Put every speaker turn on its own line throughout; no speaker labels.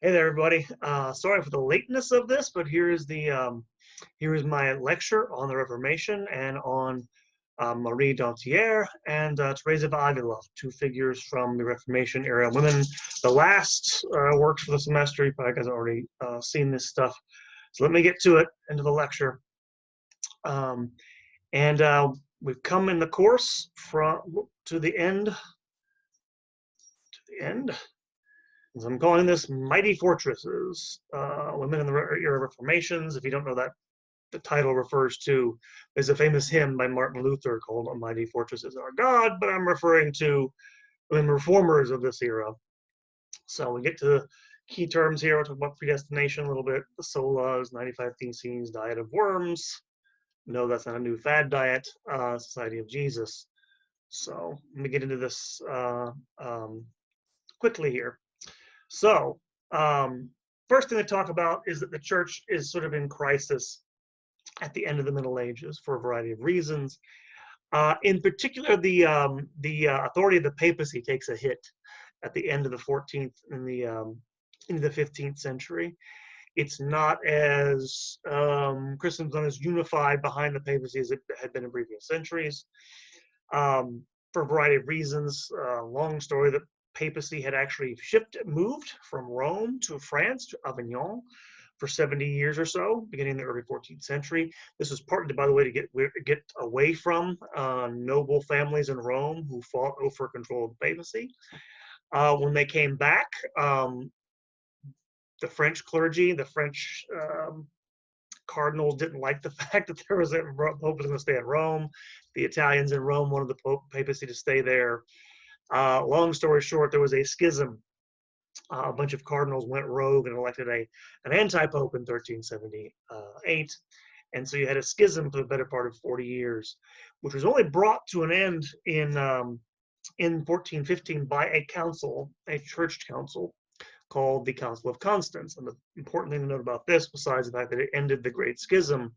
Hey there, everybody. Sorry for the lateness of this, but here is my lecture on the Reformation and on Marie d'Antière and Teresa of Avila, two figures from the Reformation era women. The last works for the semester. You probably guys have already seen this stuff. So let me get to it, into the lecture. Um, and we've come in the course to the end. So I'm calling this Mighty Fortresses, Women in the Era of Reformations. If you don't know that the title refers to, there's a famous hymn by Martin Luther called Mighty Fortresses Our God, but I'm referring to women reformers of this era. So we get to the key terms here. We'll talk about predestination a little bit, the solas, 95 Theses, diet of worms. No, that's not a new fad diet, Society of Jesus. So let me get into this quickly here. So, first thing to talk about is that the church is sort of in crisis at the end of the Middle Ages for a variety of reasons. In particular, the authority of the papacy takes a hit at the end of the 14th and into the 15th century. It's not as Christendom is unified behind the papacy as it had been in previous centuries. For a variety of reasons, long story, the papacy had actually moved from Rome to France, to Avignon, for 70 years or so, beginning in the early 14th century. This was partly, by the way, to get away from noble families in Rome who fought over control of the papacy. When they came back, the French clergy, the French cardinals didn't like the fact that there was a pope was going to stay at Rome. The Italians in Rome wanted the papacy to stay there. Long story short, there was a schism. A bunch of cardinals went rogue and elected an anti-pope in 1378. And so you had a schism for the better part of 40 years, which was only brought to an end in 1415 by a council, a church council, called the Council of Constance. And the important thing to note about this, besides the fact that it ended the Great Schism,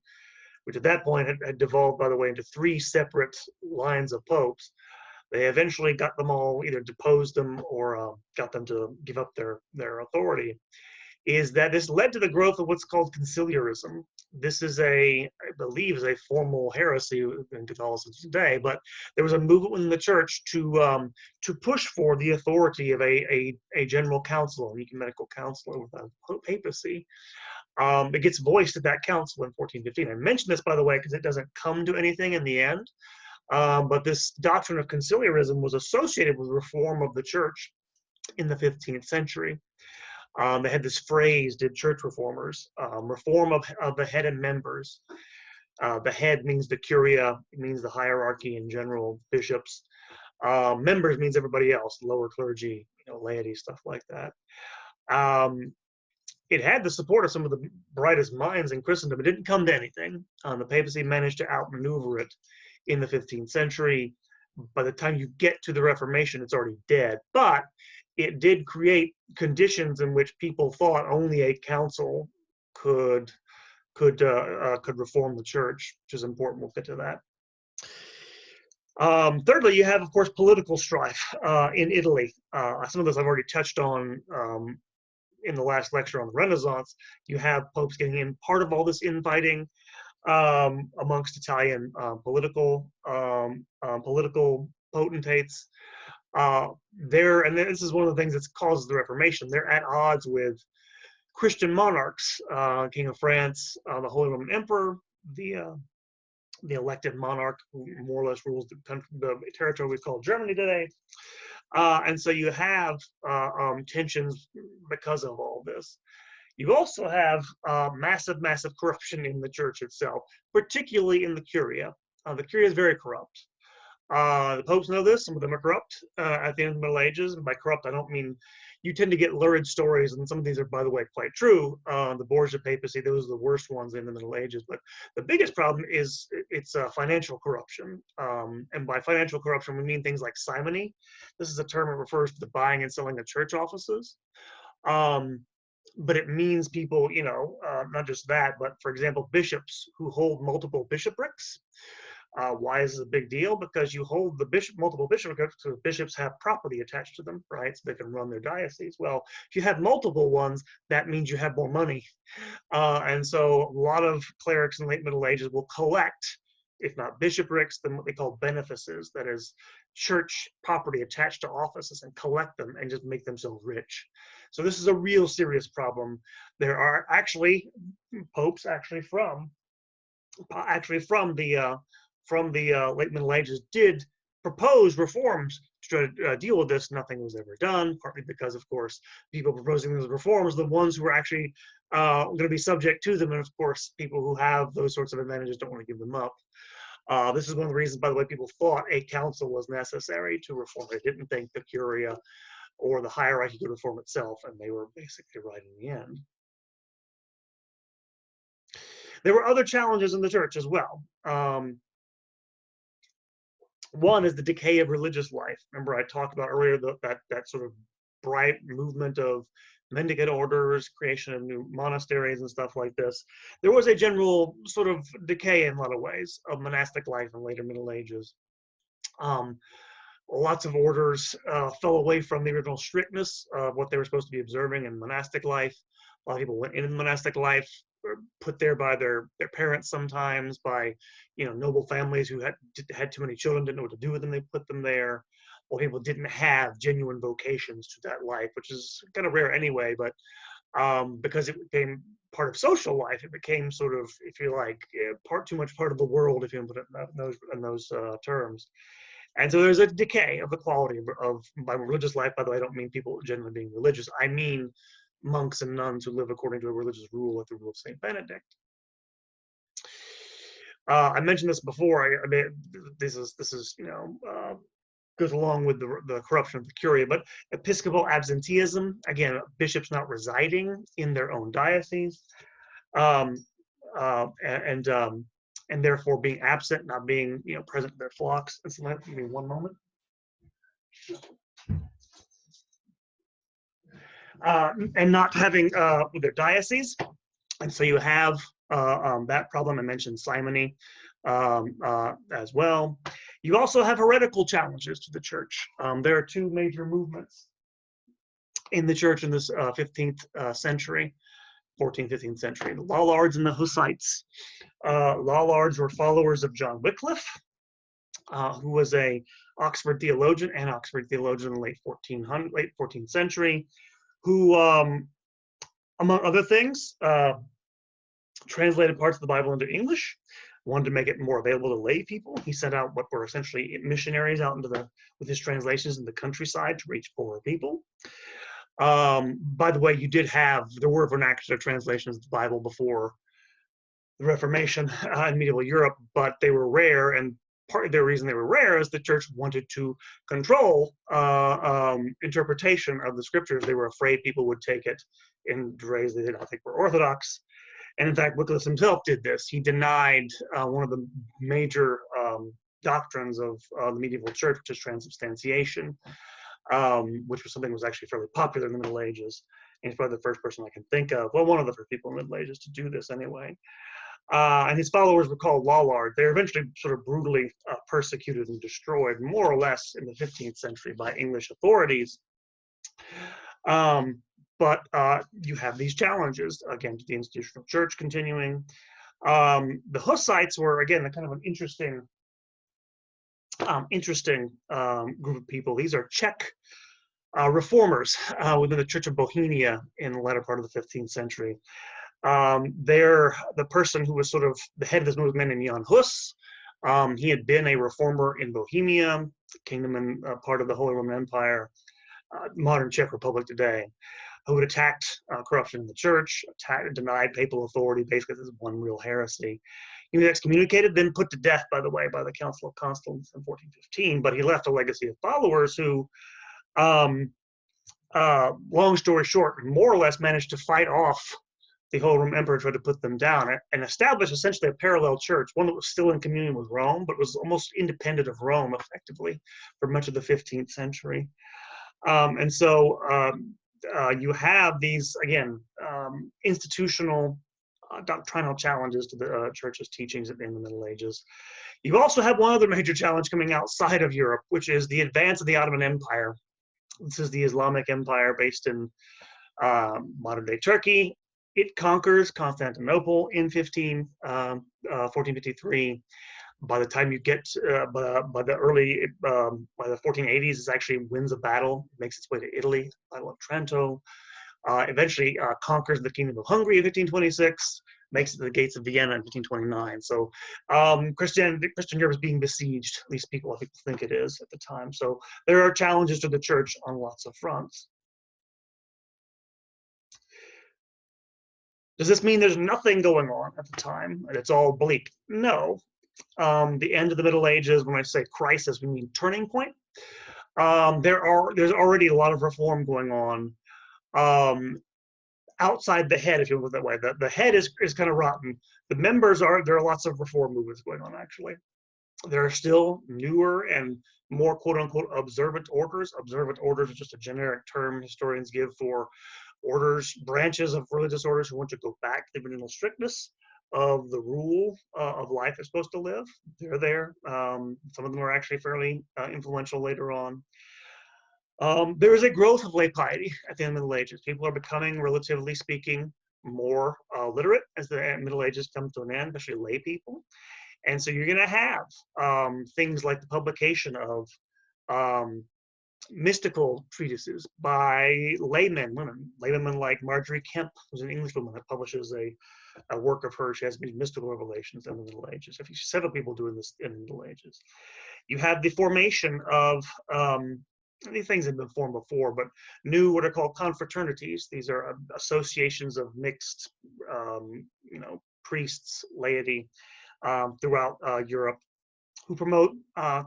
which at that point had devolved, by the way, into three separate lines of popes, they eventually got them all, either deposed them or got them to give up their authority, is that this led to the growth of what's called conciliarism. This is I believe, is a formal heresy in Catholicism today, but there was a movement within the church to push for the authority of a general council, an ecumenical council over the papacy. It gets voiced at that council in 1415. I mention this, by the way, because it doesn't come to anything in the end. But this doctrine of conciliarism was associated with reform of the church in the 15th century. They had this phrase, did church reformers, reform of the head and members. The head means the curia, it means the hierarchy in general, bishops. Members means everybody else, lower clergy, laity, stuff like that. It had the support of some of the brightest minds in Christendom. It didn't come to anything. The papacy managed to outmaneuver it in the 15th century. By the time you get to the Reformation, it's already dead. But it did create conditions in which people thought only a council could reform the church, which is important. We'll get to that. Thirdly, you have, of course, political strife in Italy. Some of this I've already touched on in the last lecture on the Renaissance. You have popes getting in. Part of all this infighting amongst Italian political potentates. And this is one of the things that causes the Reformation. They're at odds with Christian monarchs, King of France, the Holy Roman Emperor, the elected monarch who more or less rules the territory we call Germany today. And so you have tensions because of all this. You also have massive corruption in the church itself, particularly in the curia. The curia is very corrupt. The popes know this. Some of them are corrupt at the end of the Middle Ages. And by corrupt, I don't mean, you tend to get lurid stories, and some of these are, by the way, quite true. The Borgia papacy, those are the worst ones in the Middle Ages. But the biggest problem is it's financial corruption. And by financial corruption, we mean things like simony. This is a term that refers to the buying and selling of church offices. But it means people, not just that, but for example, bishops who hold multiple bishoprics. Why is this a big deal? Because you hold the multiple bishoprics, so bishops have property attached to them, right? So they can run their diocese. Well, if you have multiple ones, that means you have more money. And so a lot of clerics in late Middle Ages will collect, if not bishoprics, then what they call benefices, that is church property attached to offices, and collect them and just make themselves rich. So this is a real serious problem. There are actually popes from the late Middle Ages did propose reforms to try to deal with this. Nothing was ever done, partly because, of course, people proposing those reforms are the ones who are actually going to be subject to them. And of course, people who have those sorts of advantages don't want to give them up. This is one of the reasons, by the way, people thought a council was necessary to reform. They didn't think the curia or the hierarchy could reform itself, and they were basically right in the end. There were other challenges in the church as well. One is the decay of religious life. Remember, I talked about earlier that sort of bright movement of mendicant orders, creation of new monasteries and stuff like this. There was a general sort of decay in a lot of ways of monastic life in later Middle Ages. Lots of orders fell away from the original strictness of what they were supposed to be observing in monastic life. A lot of people went into monastic life, put there by their parents, sometimes by noble families who had too many children, didn't know what to do with them. They put them there. Or people didn't have genuine vocations to that life, which is kind of rare anyway. But because it became part of social life, it became sort of, if you like, too much part of the world, if you put it in those terms. And so there's a decay of the quality of by religious life. By the way, I don't mean people generally being religious. I mean monks and nuns who live according to a religious rule, like the rule of Saint Benedict. I mentioned this before. I mean, this is goes along with the corruption of the curia, but episcopal absenteeism, again, bishops not residing in their own diocese, and therefore being absent, not being present in their flocks. And so, give me one moment. And not having their diocese, and so you have that problem. I mentioned simony as well. You also have heretical challenges to the church. There are two major movements in the church in this 15th century, 14th, 15th century, the Lollards and the Hussites. Lollards were followers of John Wycliffe, who was a Oxford theologian in the late 14th century, who, among other things, translated parts of the Bible into English, wanted to make it more available to lay people. He sent out what were essentially missionaries out with his translations in the countryside to reach poorer people. By the way, there were vernacular translations of the Bible before the Reformation in medieval Europe, but they were rare, and part of the reason they were rare is the church wanted to control interpretation of the scriptures. They were afraid people would take it in ways they did not think were orthodox. And in fact, Wycliffe himself did this. He denied one of the major doctrines of the medieval church, which is transubstantiation, which was something that was actually fairly popular in the Middle Ages. And he's probably the first person I can think of, well, one of the first people in the Middle Ages to do this anyway. And his followers were called Lollards. They were eventually sort of brutally persecuted and destroyed, more or less, in the 15th century by English authorities. But you have these challenges, again, to the institutional church continuing. The Hussites were, again, a kind of an interesting group of people. These are Czech reformers within the Church of Bohemia in the latter part of the 15th century. They're the person who was sort of the head of this movement named Jan Hus. He had been a reformer in Bohemia, kingdom and part of the Holy Roman Empire, modern Czech Republic today, who had attacked corruption in the church, denied papal authority. Basically, this is one real heresy. He was excommunicated, then put to death, by the way, by the Council of Constance in 1415. But he left a legacy of followers who, long story short, more or less managed to fight off the Holy Roman Emperor, tried to put them down, and establish essentially a parallel church, one that was still in communion with Rome, but was almost independent of Rome, effectively, for much of the 15th century. And so you have these, again, institutional doctrinal challenges to the church's teachings in the Middle Ages. You also have one other major challenge coming outside of Europe, which is the advance of the Ottoman Empire. This is the Islamic empire based in modern-day Turkey. It conquers Constantinople in 1453. By the time you get by the 1480s, it actually wins a battle, makes its way to Italy, Battle of Trento. Eventually conquers the Kingdom of Hungary in 1526, makes it to the gates of Vienna in 1529. So Christian Europe is being besieged, at least people think it is at the time. So there are challenges to the church on lots of fronts. Does this mean there's nothing going on at the time and it's all bleak? No. The end of the Middle Ages, when I say crisis, we mean turning point. There's already a lot of reform going on outside the head, if you look at it that way. The head is kind of rotten. The members there are lots of reform movements going on, actually. There are still newer and more quote-unquote observant orders. Observant orders are just a generic term historians give for orders, branches of religious orders who want to go back to the original strictness of the rule of life they're supposed to live. They're there. Some of them are actually fairly influential later on. There is a growth of lay piety at the end of the Middle Ages. People are becoming, relatively speaking, more literate as the Middle Ages come to an end, especially lay people. And so you're going to have things like the publication of mystical treatises by laymen, women like Marjorie Kemp, who's an English woman that publishes a work of hers. She has many mystical revelations in the Middle Ages. If you several people doing this in the Middle Ages, you have the formation of these things have been formed before, but new what are called confraternities. These are associations of mixed, priests, laity throughout Europe, who promote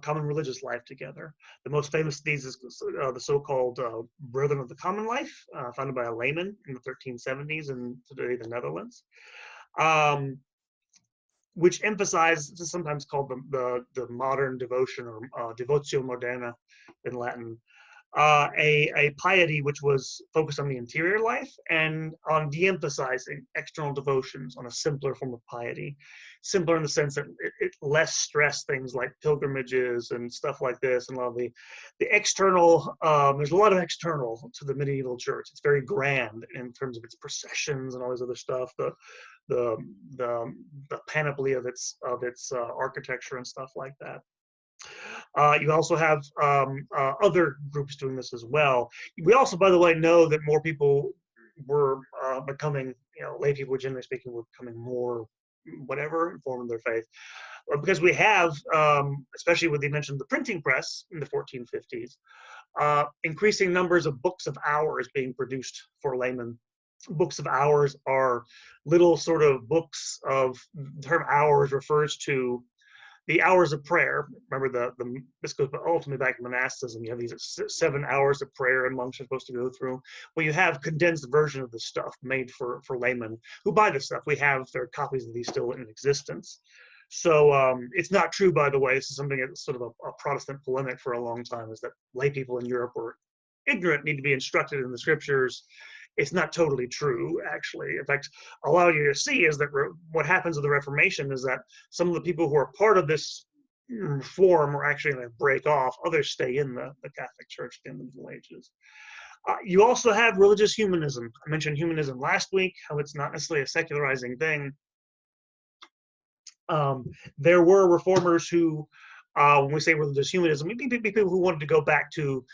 common religious life together. The most famous of these is the so-called Brethren of the Common Life, founded by a layman in the 1370s in today the Netherlands, which emphasizes, this is sometimes called the modern devotion, or devotio moderna in Latin, a piety which was focused on the interior life and on de-emphasizing external devotions, on a simpler form of piety. Simpler in the sense that it less stress things like pilgrimages and stuff like this, and a lot of the external, there's a lot of external to the medieval church. It's very grand in terms of its processions and all this other stuff, the panoply of its architecture and stuff like that. You also have other groups doing this as well. We also, by the way, know that more people were becoming, lay people, generally speaking, were becoming more whatever informed in their faith, because we have, especially with the invention of the printing press in the 1450s, increasing numbers of books of hours being produced for laymen. Books of hours are little sort of books of, the term hours refers to the hours of prayer. Remember, this goes ultimately back to monasticism. You have these 7 hours of prayer and monks are supposed to go through. Well, you have condensed version of the stuff made for laymen who buy this stuff. There are copies of these still in existence. So it's not true, by the way. This is something that's sort of a Protestant polemic for a long time, is that lay people in Europe were ignorant, need to be instructed in the scriptures. It's not totally true, actually. In fact, a lot of you see is that what happens with the Reformation is that some of the people who are part of this reform are actually going to break off. Others stay in the Catholic Church in the Middle Ages. You also have religious humanism. I mentioned humanism last week, how it's not necessarily a secularizing thing. There were reformers who, when we say religious humanism, we mean people who wanted to go back to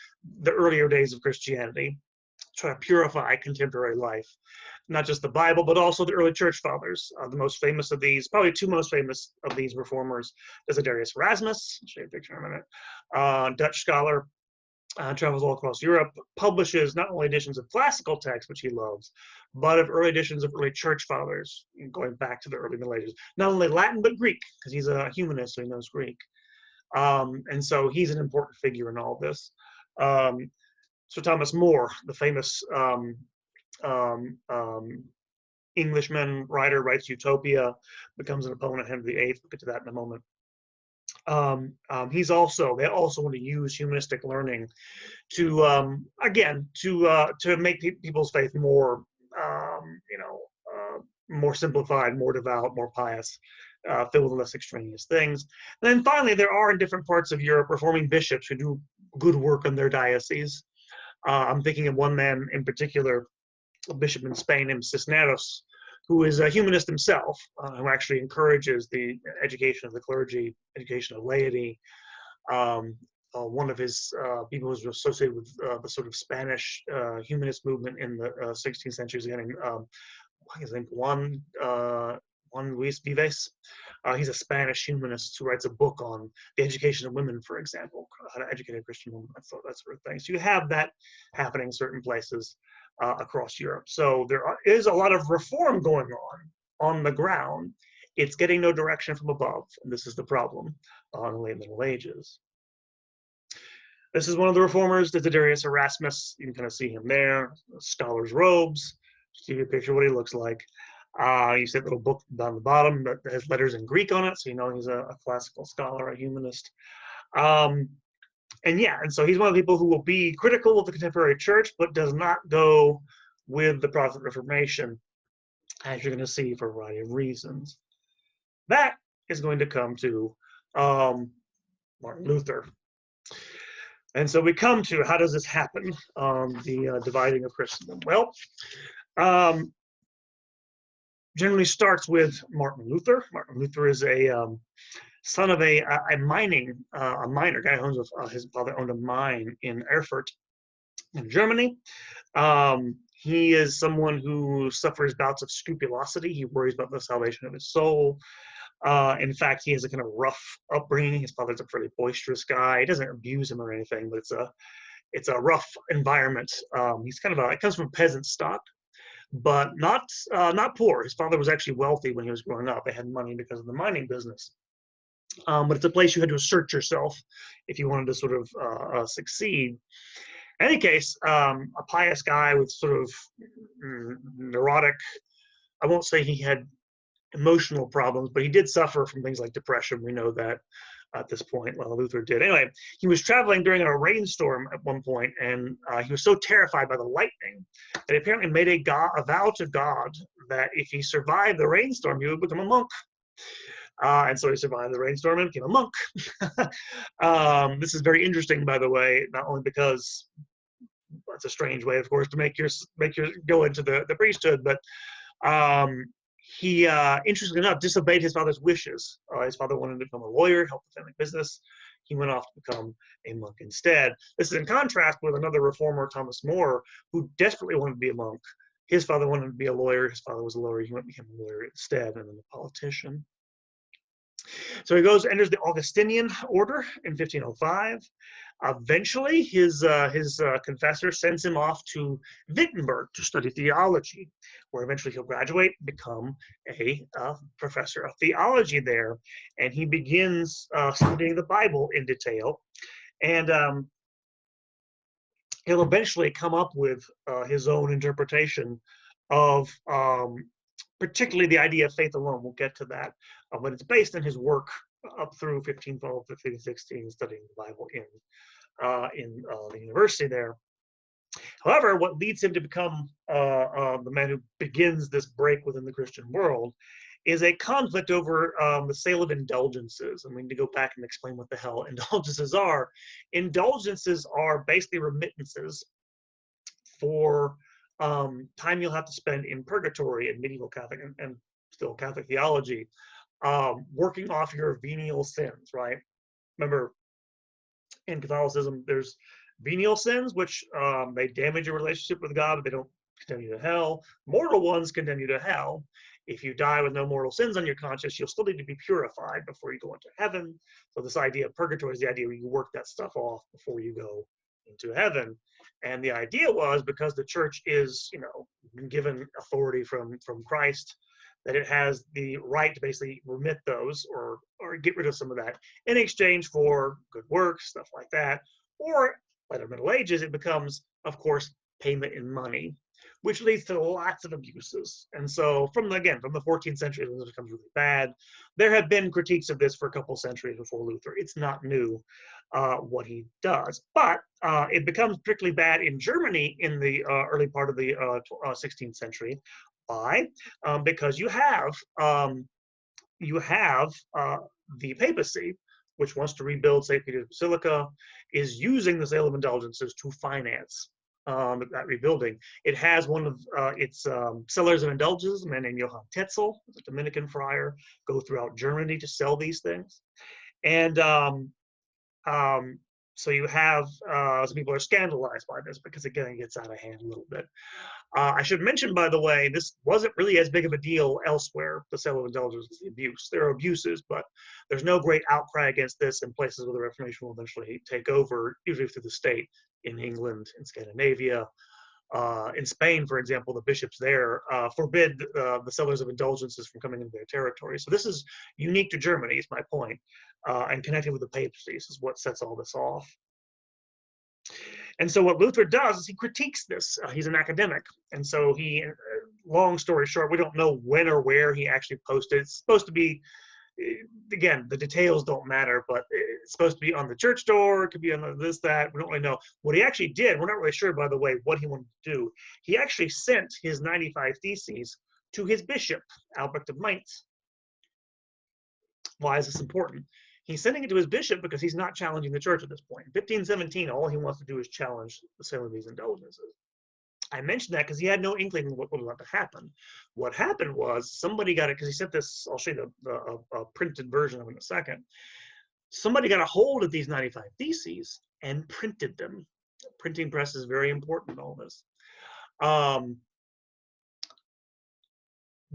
the earlier days of Christianity, try to purify contemporary life, not just the Bible, but also the early church fathers. The most famous of these, probably two most famous of these reformers, Desiderius Erasmus, I'll show you a picture in a minute, Dutch scholar, travels all across Europe, publishes not only editions of classical texts, which he loves, but of early editions of early church fathers, going back to the early Middle Ages. Not only Latin, but Greek, because he's a humanist, so he knows Greek. And so he's an important figure in all this. Sir Thomas More, the famous Englishman writer, writes Utopia, becomes an opponent of Henry VIII. We'll get to that in a moment. They also want to use humanistic learning to, again, to make people's faith more, more simplified, more devout, more pious, filled with less extraneous things. And then finally, there are in different parts of Europe reforming bishops who do good work in their diocese. I'm thinking of one man in particular, a bishop in Spain named Cisneros, who is a humanist himself, who actually encourages the education of the clergy, education of laity. Um, one of his people who was associated with the sort of Spanish humanist movement in the 16th century is a guy named his name Juan Luis Vives. He's a Spanish humanist who writes a book on the education of women, for example, how to educate a Christian woman, that sort of thing. So you have that happening in certain places across Europe. So there is a lot of reform going on the ground. It's getting no direction from above, and this is the problem in the late Middle Ages. This is one of the reformers, Desiderius Erasmus. You can kind of see him there, scholar's robes. Just give you a picture of what he looks like. You see that little book down the bottom that has letters in Greek on it, so you know he's a classical scholar, a humanist. And so he's one of the people who will be critical of the contemporary church, but does not go with the Protestant Reformation, as you're going to see for a variety of reasons. That is going to come to Martin Luther. And so we come to, how does this happen, the dividing of Christendom? Well, generally starts with Martin Luther. Martin Luther is a son of a miner, guy who owns his father owned a mine in Erfurt in Germany. He is someone who suffers bouts of scrupulosity. He worries about the salvation of his soul. In fact, he has a kind of rough upbringing. His father's a fairly boisterous guy. He doesn't abuse him or anything, but it's a rough environment. He's it comes from peasant stock, but not poor. His father was actually wealthy when he was growing up. They had money because of the mining business. But it's a place you had to assert yourself if you wanted to sort of succeed. In any case, a pious guy with sort of neurotic, I won't say he had emotional problems, but he did suffer from things like depression. We know that at this point. Well, Luther did. Anyway, he was traveling during a rainstorm at one point, and he was so terrified by the lightning that he apparently made a vow to God that if he survived the rainstorm, he would become a monk. And so he survived the rainstorm and became a monk. This is very interesting, by the way, not only because it's a strange way, of course, to make your go into the priesthood, but he, interestingly enough, disobeyed his father's wishes. His father wanted to become a lawyer, help the family business. He went off to become a monk instead. This is in contrast with another reformer, Thomas More, who desperately wanted to be a monk. His father wanted to be a lawyer. His father was a lawyer. He went and became a lawyer instead, and then a politician. So he enters the Augustinian order in 1505. Eventually, his confessor sends him off to Wittenberg to study theology, where eventually he'll graduate and become a professor of theology there. And he begins studying the Bible in detail. And he'll eventually come up with his own interpretation of particularly the idea of faith alone. We'll get to that. But it's based on his work up through 1512 to 1516, studying the Bible in the university there. However, what leads him to become the man who begins this break within the Christian world is a conflict over the sale of indulgences. And we need to go back and explain what the hell indulgences are. Indulgences are basically remittances for time you'll have to spend in purgatory in medieval Catholic and still Catholic theology, working off your venial sins, right? Remember, in Catholicism, there's venial sins, which they damage your relationship with God, but they don't condemn you to hell. Mortal ones condemn you to hell. If you die with no mortal sins on your conscience, you'll still need to be purified before you go into heaven. So this idea of purgatory is the idea where you work that stuff off before you go into heaven. And the idea was, because the church is, given authority from Christ, that it has the right to basically remit those or get rid of some of that in exchange for good works, stuff like that. Or by the Middle Ages, it becomes, of course, payment in money, which leads to lots of abuses. And so from the 14th century, when this becomes really bad, there have been critiques of this for a couple centuries before Luther. It's not new what he does, but it becomes particularly bad in Germany in the early part of the 16th century, Why? Because you have the papacy, which wants to rebuild St. Peter's Basilica, is using the sale of indulgences to finance that rebuilding. It has one of its sellers of indulgences, a man named Johann Tetzel, a Dominican friar, go throughout Germany to sell these things. And um, so you have some people are scandalized by this because, again, it gets out of hand a little bit. I should mention, by the way, this wasn't really as big of a deal elsewhere, the sale of indulgences, the abuse. There are abuses, but there's no great outcry against this in places where the Reformation will eventually take over, usually through the state, in England, in Scandinavia. In Spain, for example, the bishops there forbid the sellers of indulgences from coming into their territory. So this is unique to Germany, is my point, and connected with the papacy is what sets all this off. And so what Luther does is he critiques this. He's an academic. And so he, long story short, we don't know when or where he actually posted. It's supposed to be, again, the details don't matter, but it's supposed to be on the church door. It could be on this, that. We don't really know. What he actually did, we're not really sure, by the way, what he wanted to do. He actually sent his 95 Theses to his bishop, Albrecht of Mainz. Why is this important? He's sending it to his bishop because he's not challenging the church at this point. In 1517, all he wants to do is challenge the sale of these indulgences. I mentioned that because he had no inkling of what was about to happen. What happened was somebody got it, because he sent this, I'll show you the printed version of it in a second. Somebody got a hold of these 95 Theses and printed them. Printing press is very important in all this.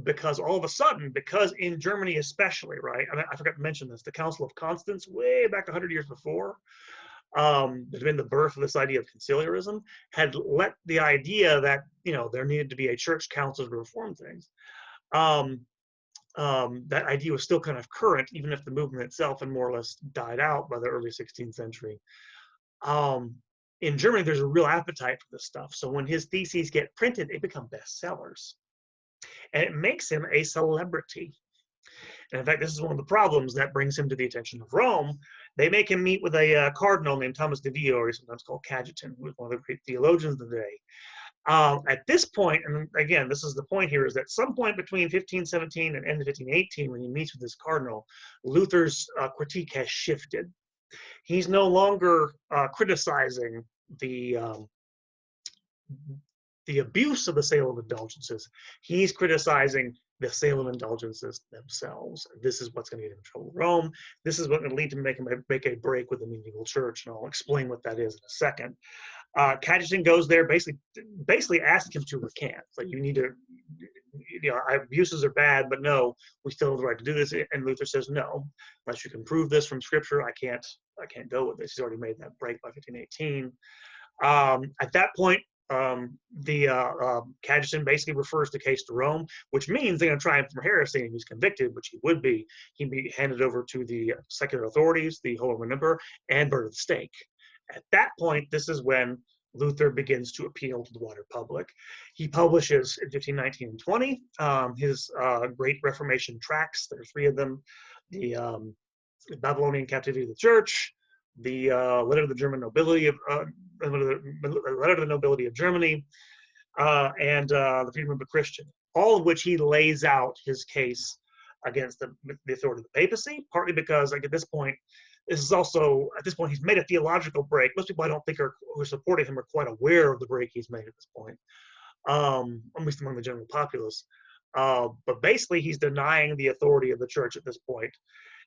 Because all of a sudden, because in Germany especially, right, I forgot to mention this, the Council of Constance, way back 100 years before, there's been the birth of this idea of conciliarism, had let the idea that, there needed to be a church council to reform things. That idea was still kind of current, even if the movement itself had more or less died out by the early 16th century. In Germany, there's a real appetite for this stuff. So when his theses get printed, they become bestsellers. And it makes him a celebrity. And in fact, this is one of the problems that brings him to the attention of Rome. They make him meet with a cardinal named Thomas de Vio, or sometimes called Cajetan, who was one of the great theologians of the day. At this point, and again, this is the point here, is that some point between 1517 and end of 1518, when he meets with this cardinal, Luther's critique has shifted. He's no longer criticizing the abuse of the sale of indulgences. He's criticizing the sale of indulgences themselves. This is what's going to get him in trouble with Rome. This is what's going to lead to make a break with the medieval church, and I'll explain what that is in a second. Cajetan goes there, basically asks him to recant. Like, you need to, abuses are bad, but no, we still have the right to do this. And Luther says, no, unless you can prove this from Scripture, I can't go with this. He's already made that break by 1518. At that point, Cajetan basically refers the case to Rome, which means they're going to try him for heresy, and he's convicted, which he would be. He'd be handed over to the secular authorities, the Holy Roman Emperor, and burned at the stake. At that point, this is when Luther begins to appeal to the wider public. He publishes in 1519 and 20 his great Reformation tracts. There are 3 of them: the Babylonian Captivity of the Church, the letter to the German nobility of letter to the nobility of Germany, and the freedom of the Christian. All of which he lays out his case against the authority of the papacy. Partly because, like, at this point, he's made a theological break. Most people I don't think who are supporting him are quite aware of the break he's made at this point, at least among the general populace. But basically, he's denying the authority of the church at this point,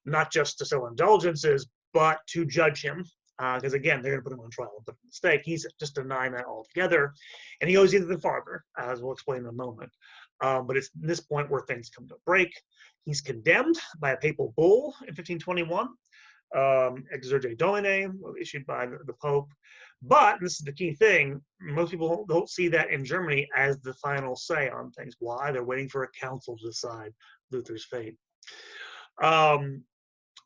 not just to sell indulgences, but to judge him. Because again, they're going to put him on trial and put him in the stake. He's just denying that altogether. And he goes even farther, as we'll explain in a moment. But it's this point where things come to a break. He's condemned by a papal bull in 1521, Exsurge Domine, issued by the Pope. But, and this is the key thing, most people don't see that in Germany as the final say on things. Why? They're waiting for a council to decide Luther's fate.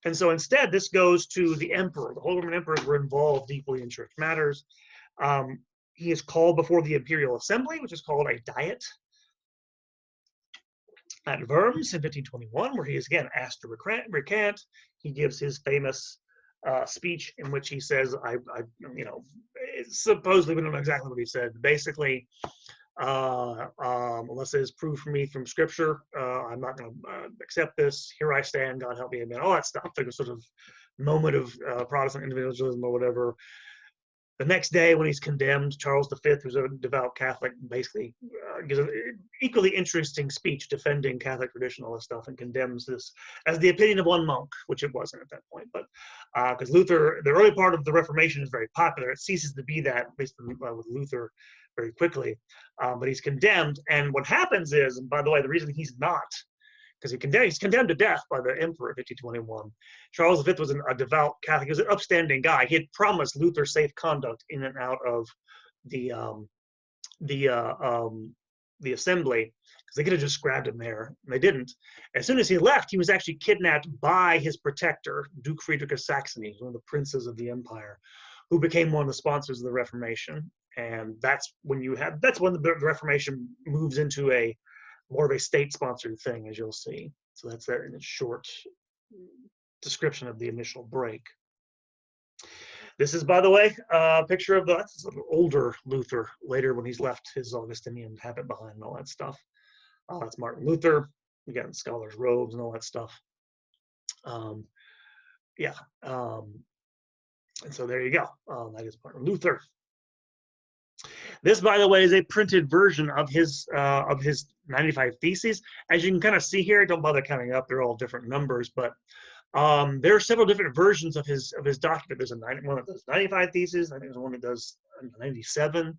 And so instead, this goes to the emperor. The Holy Roman emperors were involved deeply in church matters. He is called before the imperial assembly, which is called a diet, at Worms in 1521, where he is again asked to recant. He gives his famous speech in which he says, supposedly we don't know exactly what he said. Basically, Unless it is proved for me from Scripture, I'm not going to accept this. Here I stand. God help me, amen. All that stuff, like a sort of moment of Protestant individualism or whatever. The next day, when he's condemned, Charles V, who's a devout Catholic, basically gives an equally interesting speech defending Catholic tradition, all this stuff, and condemns this as the opinion of one monk, which it wasn't at that point. But because Luther, the early part of the Reformation is very popular, it ceases to be that basically with Luther very quickly. But he's condemned, and what happens is, and by the way, the reason he's not, because he's condemned to death by the emperor in 1521. Charles V was a devout Catholic. He was an upstanding guy. He had promised Luther safe conduct in and out of the assembly, because they could have just grabbed him there, and they didn't. As soon as he left, he was actually kidnapped by his protector, Duke Friedrich of Saxony, one of the princes of the empire, who became one of the sponsors of the Reformation. And that's when the Reformation moves into a more of a state-sponsored thing, as you'll see. So that's that in a short description of the initial break. This is, by the way, a picture of that's an older Luther, later when he's left his Augustinian habit behind and all that stuff. That's Martin Luther. Again, scholars' robes and all that stuff. And so there you go. That is Martin Luther. This, by the way, is a printed version of his 95 Theses. As you can kind of see here, don't bother counting up; they're all different numbers. But there are several different versions of his document. There's one that does 95 Theses. I think there's one that does 97.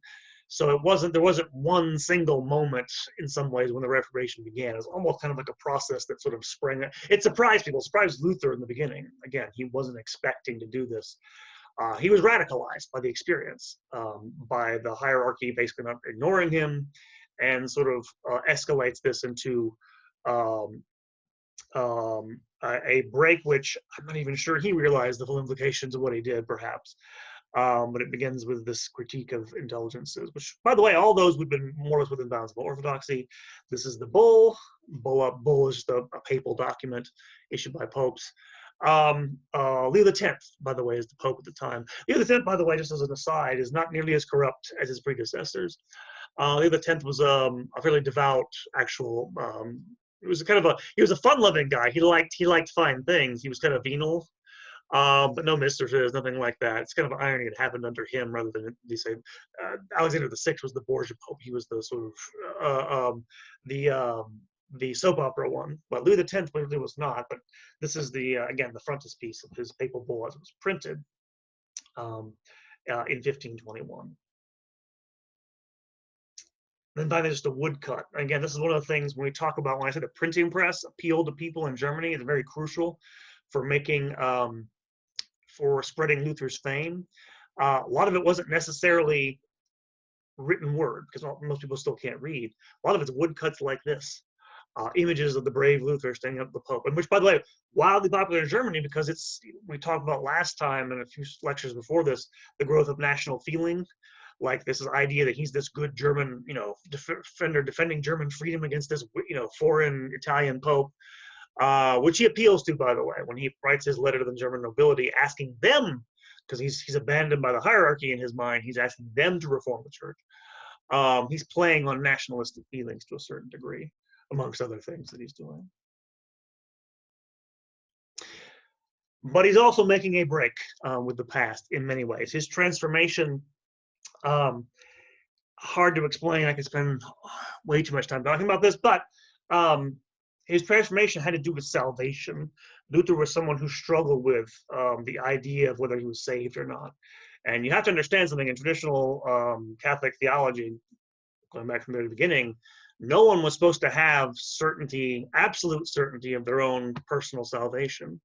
So there wasn't one single moment in some ways when the Reformation began. It was almost kind of like a process that sort of sprang. It surprised people. It surprised Luther in the beginning. Again, he wasn't expecting to do this. He was radicalized by the experience, by the hierarchy basically not ignoring him, and sort of escalates this into a break, which I'm not even sure he realized the full implications of what he did, perhaps. But it begins with this critique of indulgences, which, by the way, all those would have been more or less within bounds of orthodoxy. This is the bull. Bull is a papal document issued by popes. Leo X, by the way, is the Pope at the time. Leo X, by the way, just as an aside, is not nearly as corrupt as his predecessors. Leo X was a fairly devout, actual. He was a fun-loving guy. He liked fine things. He was kind of venal, but no mistresses, nothing like that. It's kind of irony it happened under him rather than they say Alexander VI was the Borgia Pope. He was the sort of the soap opera one. Well, Louis X really was not, but this is again the frontispiece of his papal bull as it was printed in 1521. Then finally, just a woodcut. Again, this is one of the things when we talk about, when I say the printing press appealed to people in Germany, it's very crucial for making, for spreading Luther's fame. A lot of it wasn't necessarily written word, because most people still can't read. A lot of it's woodcuts like this. Images of the brave Luther standing up to the Pope, and which, by the way, wildly popular in Germany because we talked about last time and a few lectures before this, the growth of national feeling, like this idea that he's this good German, defending German freedom against this, foreign Italian Pope, which he appeals to, by the way, when he writes his letter to the German nobility, asking them, because he's abandoned by the hierarchy in his mind, he's asking them to reform the church. He's playing on nationalistic feelings to a certain degree, amongst other things that he's doing. But he's also making a break with the past in many ways. His transformation, hard to explain. I could spend way too much time talking about this, but his transformation had to do with salvation. Luther was someone who struggled with the idea of whether he was saved or not. And you have to understand something in traditional Catholic theology, going back from the very beginning, no one was supposed to have absolute certainty of their own personal salvation.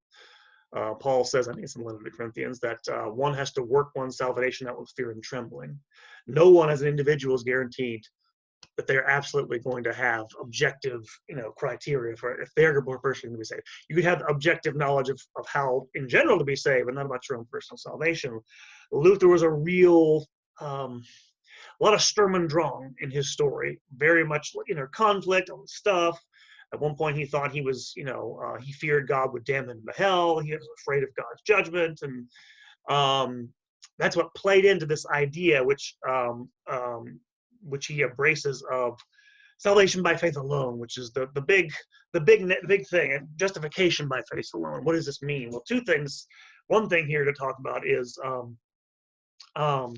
Paul says, I think it's in the letter to the Corinthians, that one has to work one's salvation out with fear and trembling. No one as an individual is guaranteed that they're absolutely going to have objective, criteria for if they're personally going to be saved. You could have objective knowledge of how, in general, to be saved, but not about your own personal salvation. Luther was a real, a lot of Sturm und Drang in his story, very much inner conflict, all this stuff. At one point, he thought he was, he feared God would damn him to hell. He was afraid of God's judgment, and that's what played into this idea, which which he embraces, of salvation by faith alone, which is the big thing, and justification by faith alone. What does this mean? Well, two things. One thing here to talk about um,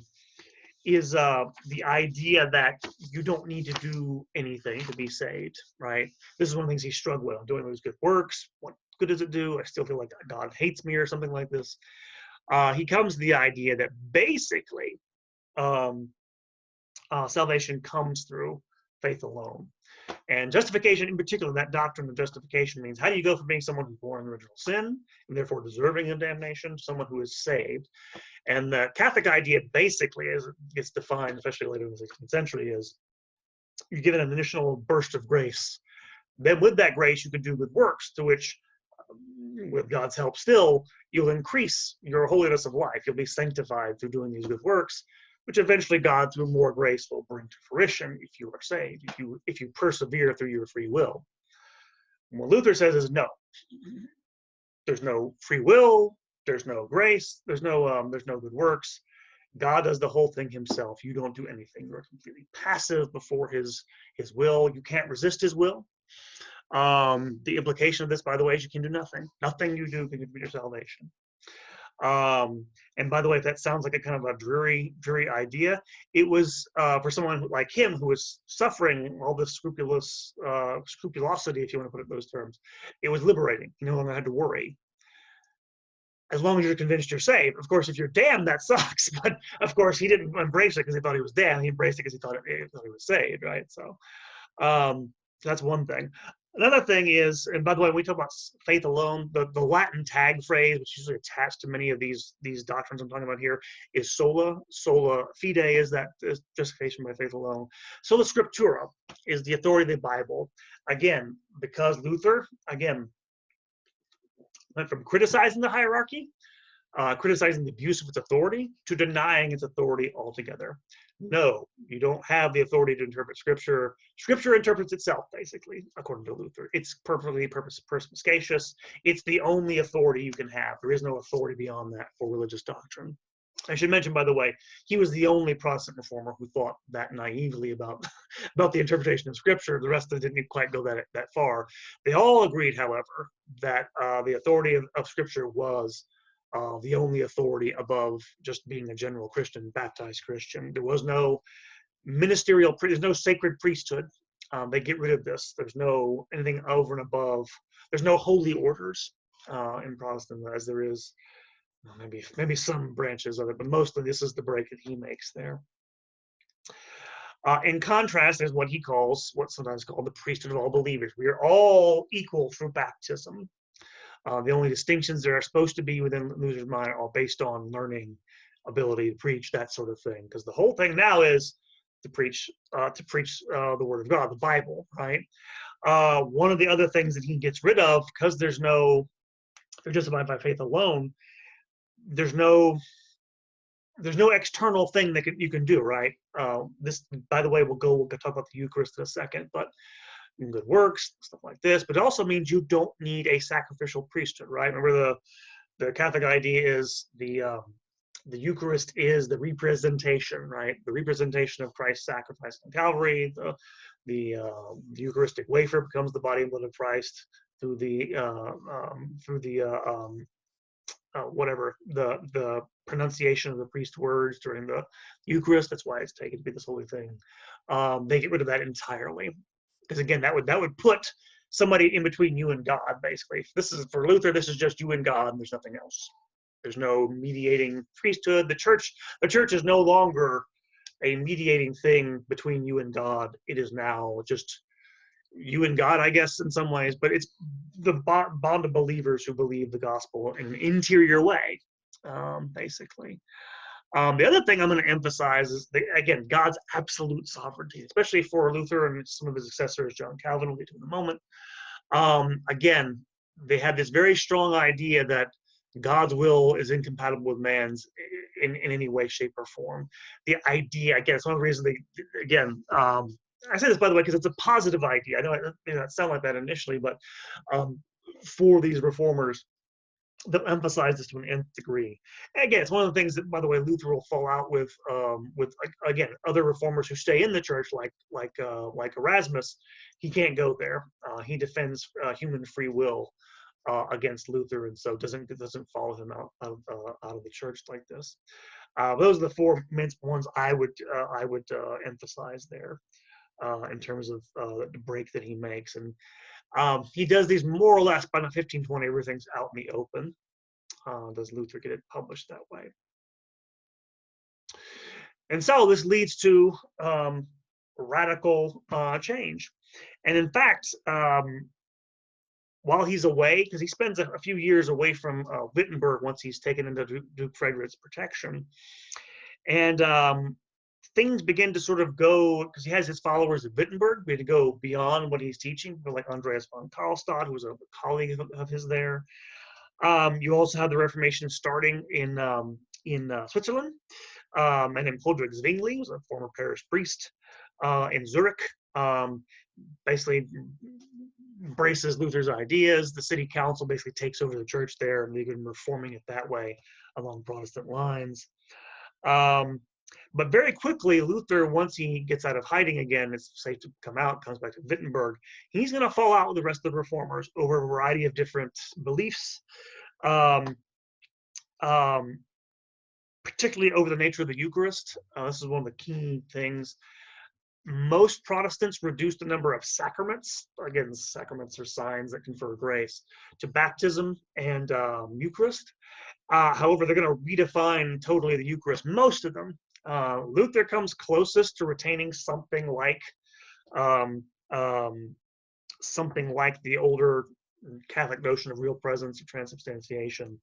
is the idea that you don't need to do anything to be saved, right? This is one of the things he struggled with. I'm doing those good works. What good does it do? I still feel like God hates me or something like this. He comes to the idea that basically salvation comes through faith alone. And justification in particular, that doctrine of justification means how do you go from being someone who's born in original sin and therefore deserving of damnation to someone who is saved? And the Catholic idea basically, as it gets defined, especially later in the 16th century, is you're given an initial burst of grace. Then with that grace, you can do good works, to which, with God's help still, you'll increase your holiness of life. You'll be sanctified through doing these good works, which eventually God, through more grace, will bring to fruition if you are saved, if you persevere through your free will. And what Luther says is no. There's no free will, there's no grace, there's no good works. God does the whole thing himself. You don't do anything. You're completely passive before his will. You can't resist his will. The implication of this, by the way, is you can do nothing. Nothing you do can contribute your salvation. And by the way, if that sounds like a kind of a dreary idea, it was for someone like him who was suffering all this scrupulosity, if you want to put it in those terms. It was liberating. You no longer had to worry. As long as you're convinced you're saved. Of course, if you're damned, that sucks. But of course, he didn't embrace it because he thought he was damned. He embraced it because he thought he was saved, right? So that's one thing. Another thing is, and by the way, when we talk about faith alone, the Latin tag phrase, which is usually attached to many of these doctrines I'm talking about here, is sola. Sola fide is that is justification by faith alone. Sola scriptura is the authority of the Bible. Again, because Luther, went from criticizing the hierarchy, criticizing the abuse of its authority, to denying its authority altogether. No, you don't have the authority to interpret Scripture. Scripture interprets itself, basically, according to Luther. It's perfectly perspicacious. It's the only authority you can have. There is no authority beyond that for religious doctrine. I should mention, by the way, he was the only Protestant reformer who thought that naively about the interpretation of Scripture. The rest of them didn't quite go that far. They all agreed, however, that the authority of Scripture was the only authority above just being a general Christian, baptized Christian. There was no ministerial, there's no sacred priesthood. They get rid of this. There's no anything over and above. There's no holy orders in Protestantism, as there is maybe some branches of it, but mostly this is the break that he makes there. In contrast, there's what he calls, what's sometimes called the priesthood of all believers. We are all equal through baptism. The only distinctions that are supposed to be within Luther's mind are all based on learning, ability to preach, that sort of thing. Because the whole thing now is to preach the Word of God, the Bible, right? One of the other things that he gets rid of, because they're justified by faith alone, there's no external thing that you can do, right? This, by the way, we'll talk about the Eucharist in a second, but good works, stuff like this. But it also means you don't need a sacrificial priesthood, right? Remember the Catholic idea is the Eucharist is the representation, right? The representation of Christ's sacrifice on Calvary. The Eucharistic wafer becomes the body and blood of Christ through the pronunciation of the priest's words during the Eucharist. That's why it's taken to be this holy thing. They get rid of that entirely, because again, that would put somebody in between you and God, basically. This is, for Luther, this is just you and God, and there's nothing else. There's no mediating priesthood. The church is no longer a mediating thing between you and God. It is now just you and God, I guess, in some ways, but it's the bond of believers who believe the gospel in an interior way, basically. The other thing I'm going to emphasize is, again, God's absolute sovereignty, especially for Luther and some of his successors, John Calvin, we'll get to in a moment. Again, they had this very strong idea that God's will is incompatible with man's in any way, shape, or form. The idea, again, it's one of the reasons I say this, by the way, because it's a positive idea. I know it may not sound like that initially, but for these reformers, they'll emphasize this to an nth degree. And again, it's one of the things that, by the way, Luther will fall out with again other reformers who stay in the church, like Erasmus. He can't go there. He defends human free will against Luther, and so doesn't follow him out of the church like this. Those are the four main ones I would emphasize there in terms of the break that he makes. And he does these more or less by the 1520. Everything's out in the open. Does Luther get it published that way? And so this leads to radical change. And in fact, while he's away, because he spends a few years away from Wittenberg once he's taken into Duke Frederick's protection, and things begin to sort of go, because he has his followers at Wittenberg, we had to go beyond what he's teaching, like Andreas von Karlstadt, who was a colleague of his there. You also have the Reformation starting in Switzerland, and then Hodwig Zwingli was a former parish priest in Zurich, basically embraces Luther's ideas. The city council basically takes over the church there, and they've been reforming it that way along Protestant lines. But very quickly, Luther, once he gets out of hiding again, it's safe to come out, comes back to Wittenberg, he's going to fall out with the rest of the reformers over a variety of different beliefs, particularly over the nature of the Eucharist. This is one of the key things. Most Protestants reduce the number of sacraments. Again, sacraments are signs that confer grace, to baptism and Eucharist. However, they're going to redefine totally the Eucharist, most of them. Luther comes closest to retaining something like the older Catholic notion of real presence or transubstantiation.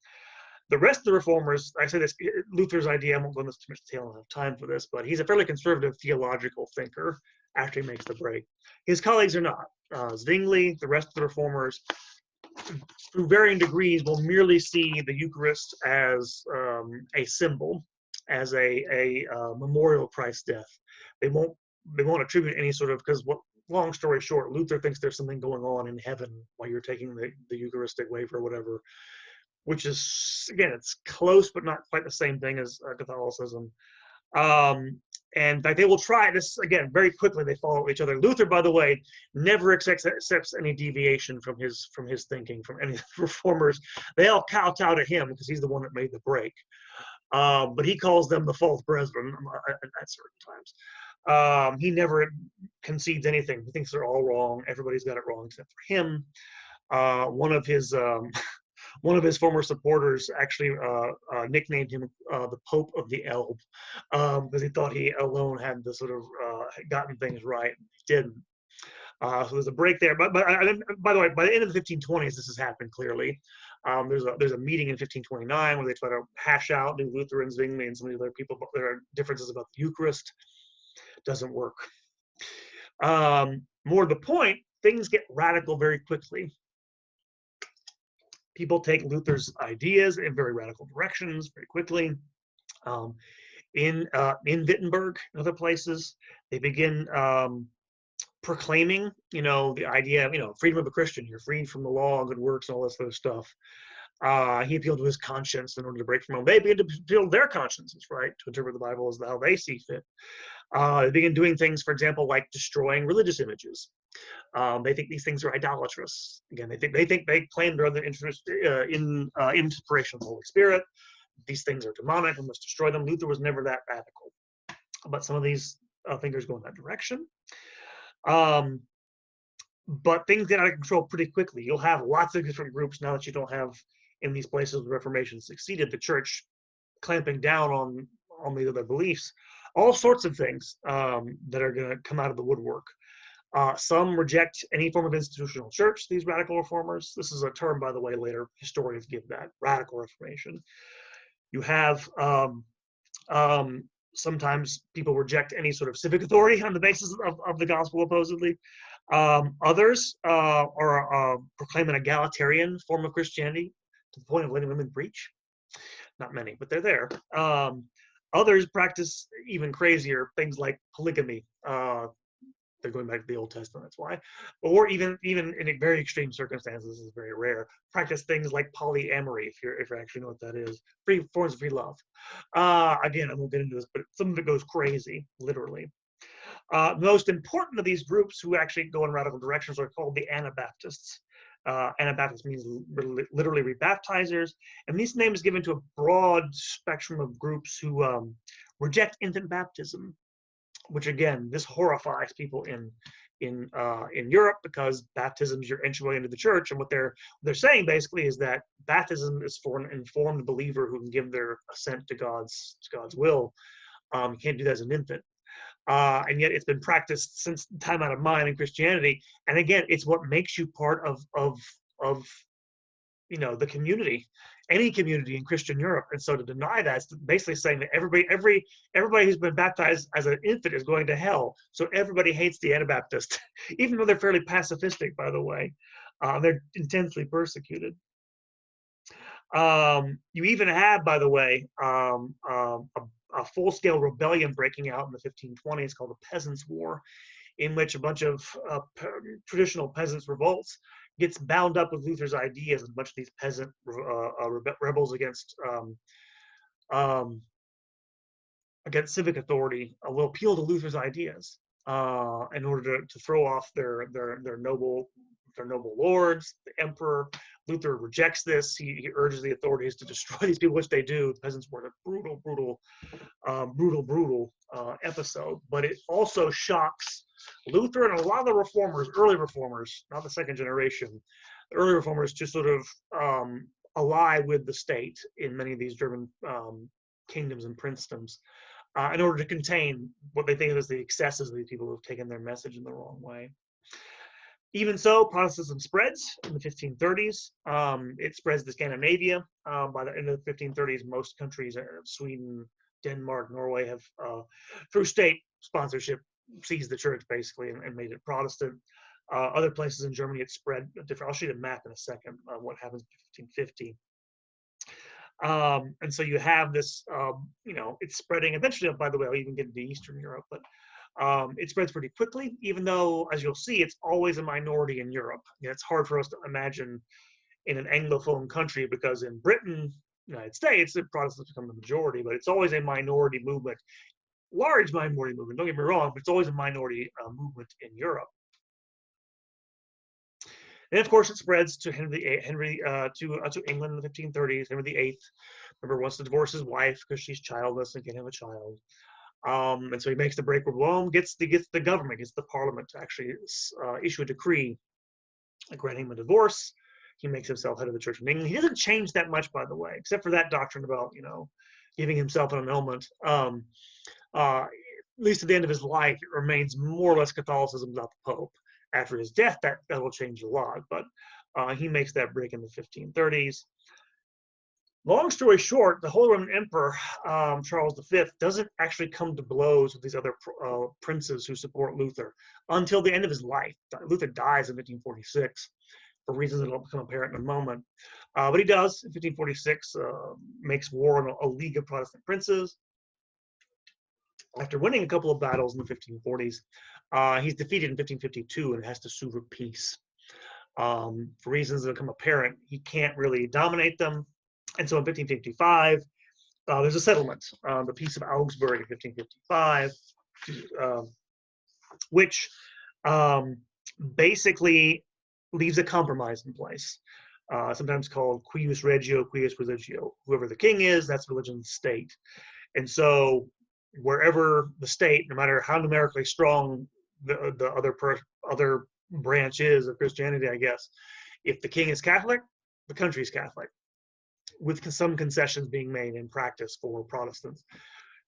The rest of the reformers, I say this, Luther's idea, I won't go into too much detail, I don't have time for this, but he's a fairly conservative theological thinker after he makes the break. His colleagues are not. Zwingli, the rest of the reformers, through varying degrees, will merely see the Eucharist as a symbol, as a memorial of Christ's death. They won't attribute any sort of, because long story short, Luther thinks there's something going on in heaven while you're taking the Eucharistic wafer or whatever, which is, again, it's close but not quite the same thing as Catholicism. And they will try this again very quickly. They follow each other. Luther, by the way, never accepts any deviation from his thinking from any of the reformers. They all kowtow to him because he's the one that made the break. But he calls them the false brethren at certain times. He never concedes anything. He thinks they're all wrong. Everybody's got it wrong except for him. One of his former supporters actually nicknamed him the Pope of the Elbe, because he thought he alone had the sort of gotten things right. He didn't. So there's a break there. But by the way, by the end of the 1520s, this has happened clearly. There's a meeting in 1529 where they try to hash out New Luther and Zwingli and some of the other people, but there are differences about the Eucharist. Doesn't work. More to the point, things get radical very quickly. People take Luther's ideas in very radical directions very quickly. In Wittenberg and other places, they begin proclaiming, the idea of, freedom of a Christian. You're freed from the law, good works, and all this other stuff. He appealed to his conscience in order to break from home. They begin to appeal to their consciences, right, to interpret the Bible as how they see fit. They begin doing things, for example, like destroying religious images. They think these things are idolatrous. Again, they claim they're under inspiration of the Holy Spirit. These things are demonic and must destroy them. Luther was never that radical, but some of these thinkers go in that direction. But things get out of control pretty quickly. You'll have lots of different groups now that you don't have in these places where the Reformation succeeded. The church clamping down on the other beliefs. All sorts of things that are going to come out of the woodwork. Some reject any form of institutional church, these radical reformers. This is a term, by the way, later historians give that, radical reformation. You have sometimes people reject any sort of civic authority on the basis of the gospel, supposedly. Others are proclaim an egalitarian form of Christianity to the point of letting women preach. Not many, but they're there. Others practice even crazier things like polygamy, they're going back to the Old Testament. That's why, or even in very extreme circumstances, this is very rare. Practice things like polyamory, if you actually know what that is. Free forms of free love. Again, I won't get into this, but some of it goes crazy, literally. Most important of these groups who actually go in radical directions are called the Anabaptists. Anabaptist means literally rebaptizers, and this name is given to a broad spectrum of groups who reject infant baptism, which again, this horrifies people in Europe, because baptism is your entryway into the church, and what they're saying basically is that baptism is for an informed believer who can give their assent to God's will. You can't do that as an infant. And yet it's been practiced since time out of mind in Christianity. And again, it's what makes you part of the community, any community in Christian Europe. And so to deny that is basically saying that everybody who's been baptized as an infant is going to hell. So everybody hates the Anabaptist, even though they're fairly pacifistic, by the way. They're intensely persecuted. You even have, by the way, a full-scale rebellion breaking out in the 1520s called the Peasants' War, in which a bunch of traditional peasants' revolts gets bound up with Luther's ideas, and a bunch of these peasant rebels against civic authority will appeal to Luther's ideas in order to throw off their noble lords, the emperor. Luther rejects this. He urges the authorities to destroy these people, which they do. The peasants were a brutal episode. But it also shocks Luther and a lot of the reformers, early reformers, not the second generation, the early reformers, to sort of ally with the state in many of these German kingdoms and princedoms in order to contain what they think of as the excesses of these people who have taken their message in the wrong way. Even so, Protestantism spreads in the 1530s. It spreads to Scandinavia. By the end of the 1530s, most countries, Sweden, Denmark, Norway, have, through state sponsorship, seized the church basically and made it Protestant. Other places in Germany, it spread different. I'll show you a map in a second of what happens in 1550. And so you have this, it's spreading. Eventually, by the way, I'll even get into Eastern Europe, but it spreads pretty quickly, even though, as you'll see, it's always a minority in Europe. It's hard for us to imagine in an Anglophone country, because in Britain, United States, the Protestants become the majority, but it's always a minority movement, large minority movement, don't get me wrong, but it's always a minority movement in Europe. And of course, it spreads to England in the 1530s. Henry VIII, remember, wants to divorce his wife because she's childless and can't have a child. And so he makes the break with Rome, gets the government, gets the parliament to actually issue a decree granting him a divorce. He makes himself head of the Church in England. He doesn't change that much, by the way, except for that doctrine about, giving himself an annulment. At least at the end of his life, it remains more or less Catholicism without the Pope. After his death, that will change a lot, but he makes that break in the 1530s. Long story short, the Holy Roman Emperor, Charles V, doesn't actually come to blows with these other princes who support Luther until the end of his life. Luther dies in 1546 for reasons that will become apparent in a moment. But he does, in 1546, makes war on a league of Protestant princes. After winning a couple of battles in the 1540s, he's defeated in 1552 and has to sue for peace. For reasons that become apparent, he can't really dominate them. And so in 1555, there's a settlement, the Peace of Augsburg in 1555, which basically leaves a compromise in place, sometimes called cuius regio, cuius religio. Whoever the king is, that's religion of the state. And so wherever the state, no matter how numerically strong the other branch is of Christianity, I guess, if the king is Catholic, the country is Catholic, with some concessions being made in practice for Protestants.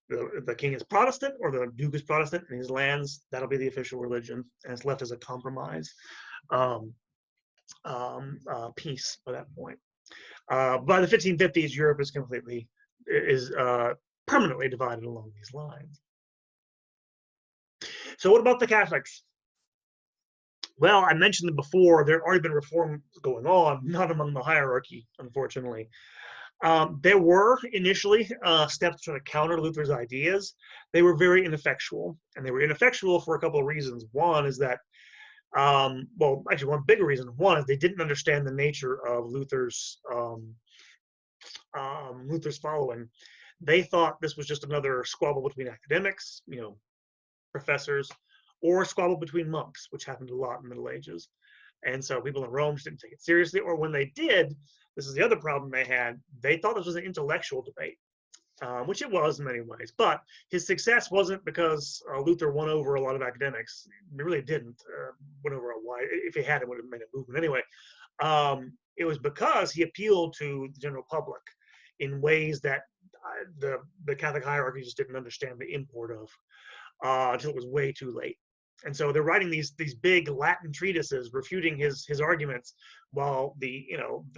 The king is Protestant, or the duke is Protestant in his lands, that'll be the official religion, and it's left as a compromise piece by that point. By the 1550s, Europe is permanently divided along these lines. So what about the Catholics? Well, I mentioned it before, there had already been reforms going on, not among the hierarchy, unfortunately. There were initially steps to try to counter Luther's ideas. They were very ineffectual, and they were ineffectual for a couple of reasons. One is that, well, actually, one bigger reason. One is they didn't understand the nature of Luther's following. They thought this was just another squabble between academics, professors, or a squabble between monks, which happened a lot in the Middle Ages. And so people in Rome didn't take it seriously, or when they did, this is the other problem they had, they thought this was an intellectual debate, which it was in many ways. But his success wasn't because Luther won over a lot of academics. He really didn't win over a wide, if he had, it would have made a movement anyway. It was because he appealed to the general public in ways that the Catholic hierarchy just didn't understand the import of until it was way too late. And so they're writing these big Latin treatises refuting his arguments, while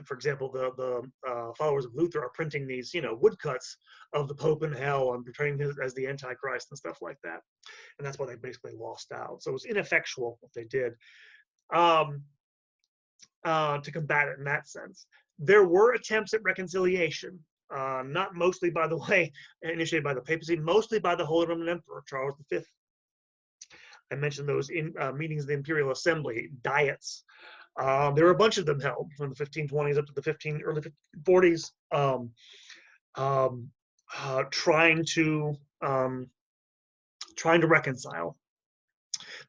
for example, the followers of Luther are printing these woodcuts of the Pope in hell and portraying him as the Antichrist and stuff like that. And that's why they basically lost out. So it was ineffectual what they did to combat it in that sense. There were attempts at reconciliation, not mostly, by the way, initiated by the papacy, mostly by the Holy Roman Emperor, Charles V. I mentioned those in meetings of the Imperial Assembly, diets. There were a bunch of them held from the 1520s up to the early 1540s, trying to reconcile.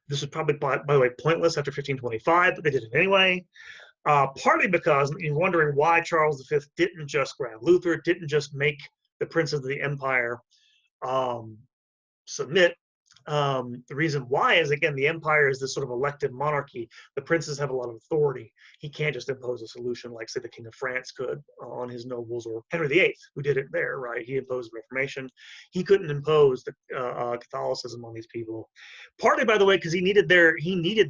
This was probably, by the way, pointless after 1525, but they did it anyway. Partly because you're wondering why Charles V didn't just grab Luther, didn't just make the princes of the empire submit. The reason why is, again, the empire is this sort of elective monarchy. The princes have a lot of authority. He can't just impose a solution like, say, the King of France could on his nobles, or Henry VIII, who did it there, right? He imposed the Reformation. He couldn't impose the Catholicism on these people. Partly, by the way, because he needed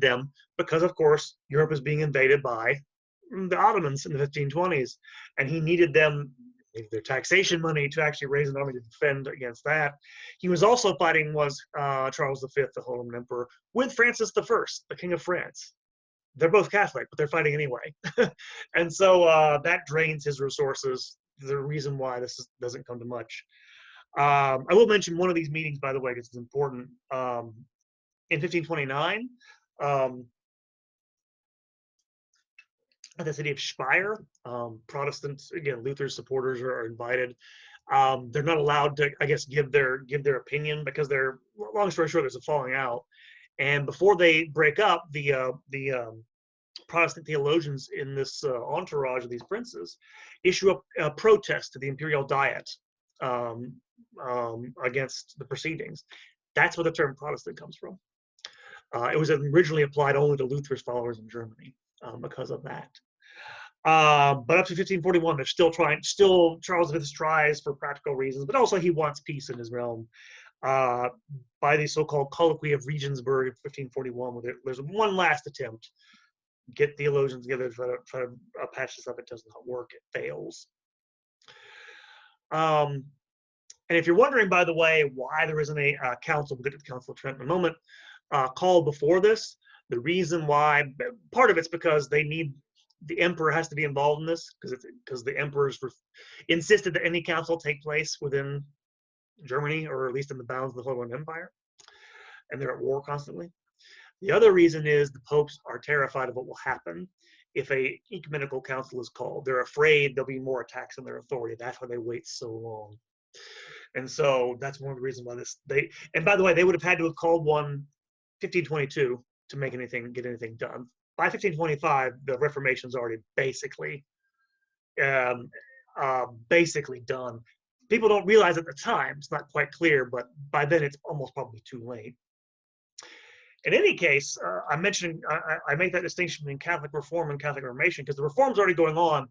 them because, of course, Europe is being invaded by the Ottomans in the 1520s, and he needed them, their taxation money, to actually raise an army to defend against that. He was also fighting Charles V, the Holy Roman Emperor, with Francis I, the King of France. They're both Catholic, but they're fighting anyway. And so that drains his resources, the reason why this doesn't come to much. I will mention one of these meetings, by the way, because it's important. In 1529, at the city of Speyer, Protestants, again, Luther's supporters are invited. They're not allowed to, I guess, give their opinion because they're, long story short, there's a falling out. And before they break up, the Protestant theologians in this entourage of these princes issue a protest to the imperial diet against the proceedings. That's where the term Protestant comes from. It was originally applied only to Luther's followers in Germany because of that. But up to 1541, they're still Charles V tries for practical reasons, but also he wants peace in his realm. By the so-called Colloquy of Regensburg in 1541, where there's one last attempt, get theologians together to try to patch this up. It does not work, it fails. And if you're wondering, by the way, why there isn't a council, we'll get to the Council of Trent in a moment, called before this, the reason why, part of it's because the emperor has to be involved in this, because the emperors insisted that any council take place within Germany, or at least in the bounds of the Holy Roman Empire, and they're at war constantly. The other reason is the popes are terrified of what will happen if a ecumenical council is called. They're afraid there'll be more attacks on their authority. That's why they wait so long. And so that's one of the reasons why and by the way, they would have had to have called one 1522 to get anything done. By 1525, the Reformation's already basically done. People don't realize at the time, it's not quite clear, but by then it's almost probably too late. In any case, I make that distinction between Catholic Reform and Catholic Reformation because the Reform's already going on.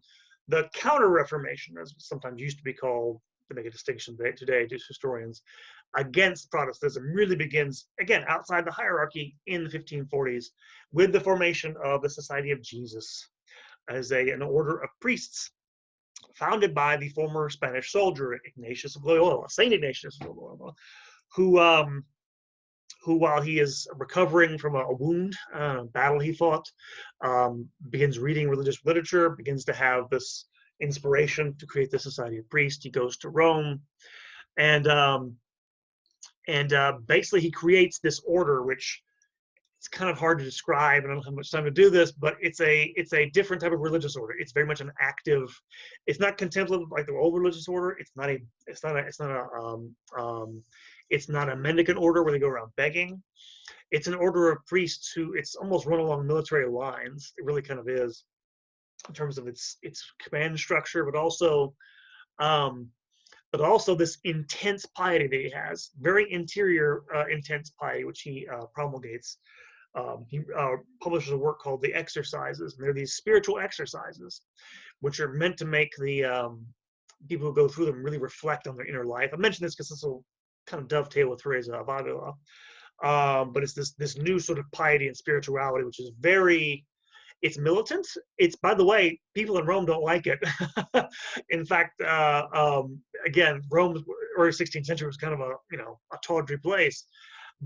The Counter-Reformation, as sometimes used to be called, to make a distinction today to historians, against Protestantism really begins, again, outside the hierarchy in the 1540s with the formation of the Society of Jesus as an order of priests founded by the former Spanish soldier Ignatius of Loyola, Saint Ignatius of Loyola, who while he is recovering from a wound, battle he fought, begins reading religious literature, begins to have this inspiration to create the Society of Priests. He goes to Rome, and basically he creates this order, which it's kind of hard to describe, and I don't have much time to do this, but it's a different type of religious order. It's very much an active. It's not contemplative like the old religious order. It's not a mendicant order where they go around begging. It's an order of priests who it's almost run along military lines. It really kind of is in terms of its command structure, um, but also this intense piety that he has, very interior, intense piety, which he promulgates. He publishes a work called The Exercises, and they're these spiritual exercises, which are meant to make the people who go through them really reflect on their inner life. I mentioned this because this will kind of dovetail with Therese of Avila. But it's this new sort of piety and spirituality, which is it's militant. It's, by the way, people in Rome don't like it. In fact, again, Rome's early 16th century was kind of a tawdry place.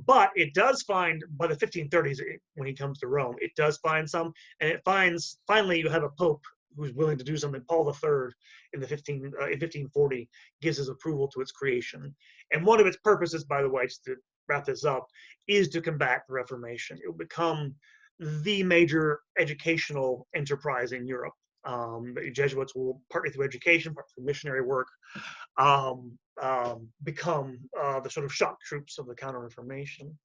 But it does find, by the 1530s, when he comes to Rome, it does find some, and it finds, finally, you have a pope who's willing to do something. Paul III, in 1540, gives his approval to its creation. And one of its purposes, by the way, just to wrap this up, is to combat the Reformation. It will become the major educational enterprise in Europe. The Jesuits will, partly through education, partly through missionary work, become the sort of shock troops of the Counter-Reformation.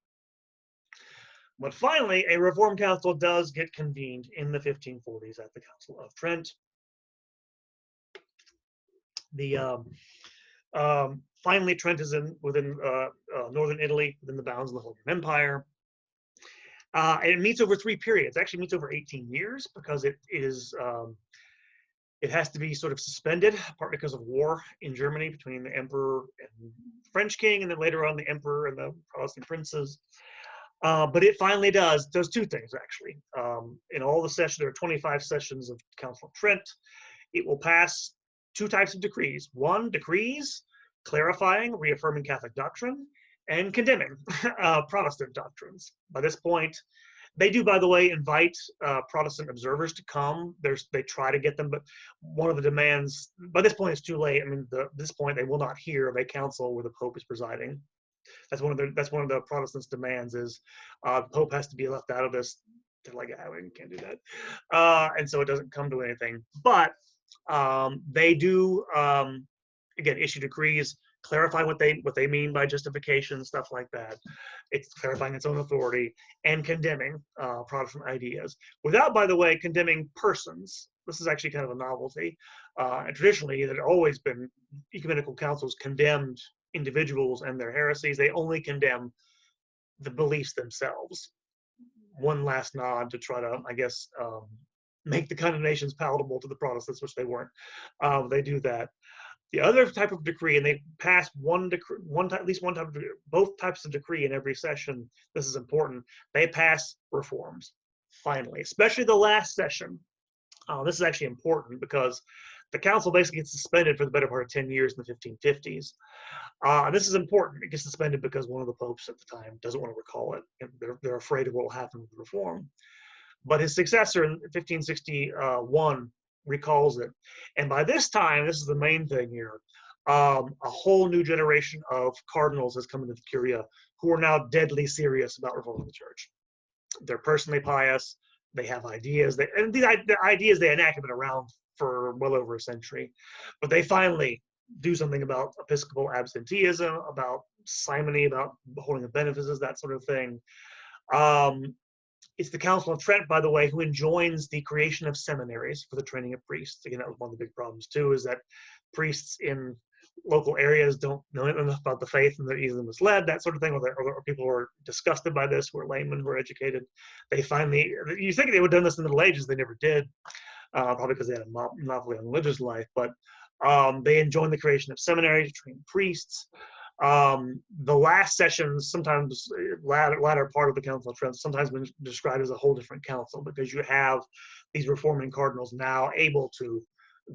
But finally, a Reform Council does get convened in the 1540s at the Council of Trent. Finally, Trent is within northern Italy, within the bounds of the Holy Empire. And it meets over 3 periods. It actually meets over 18 years because it has to be sort of suspended, partly because of war in Germany between the emperor and the French king, and then later on the emperor and the Protestant princes. But it finally does 2 things, actually. In all the sessions, there are 25 sessions of Council of Trent. It will pass 2 types of decrees. 1, decrees clarifying, reaffirming Catholic doctrine, and condemning Protestant doctrines. By this point, they do, by the way, invite Protestant observers to come. They try to get them, but one of the demands, by this point, it's too late. I mean, at this point, they will not hear of a council where the Pope is presiding. That's one of the Protestants' demands is the Pope has to be left out of this. They're like, we can't do that, and so it doesn't come to anything. But they do again issue decrees clarifying what they mean by justification, stuff like that. It's clarifying its own authority and condemning Protestant ideas without, by the way, condemning persons. This is actually kind of a novelty. And traditionally, there had always been ecumenical councils condemned individuals and their heresies. They only condemn the beliefs themselves. One last nod to try to, I guess, make the condemnations palatable to the Protestants, which they weren't. They do that. The other type of decree, and they pass at least one type of decree, both types of decree in every session. This is important. They pass reforms, finally, especially the last session. This is actually important because the council basically gets suspended for the better part of 10 years in the 1550s. This is important. It gets suspended because one of the popes at the time doesn't want to recall it. And they're afraid of what will happen with the reform. But his successor in 1561 recalls it. And by this time, this is the main thing here, a whole new generation of cardinals has come into the Curia who are now deadly serious about reforming the church. They're personally pious. They have ideas. And the ideas they enact have been around for well over a century. But they finally do something about episcopal absenteeism, about simony, about holding of benefices, that sort of thing. It's the Council of Trent, by the way, who enjoins the creation of seminaries for the training of priests. Again, that was one of the big problems, too, is that priests in local areas don't know enough about the faith and they're easily misled, that sort of thing, or people who are disgusted by this, who are laymen, who are educated. They finally, you think they would have done this in the Middle Ages, they never did, probably because they had a monopoly on religious life, but they enjoined the creation of seminaries to train priests. The last sessions, sometimes latter part of the Council of Trent, sometimes been described as a whole different council because you have these reforming cardinals now able to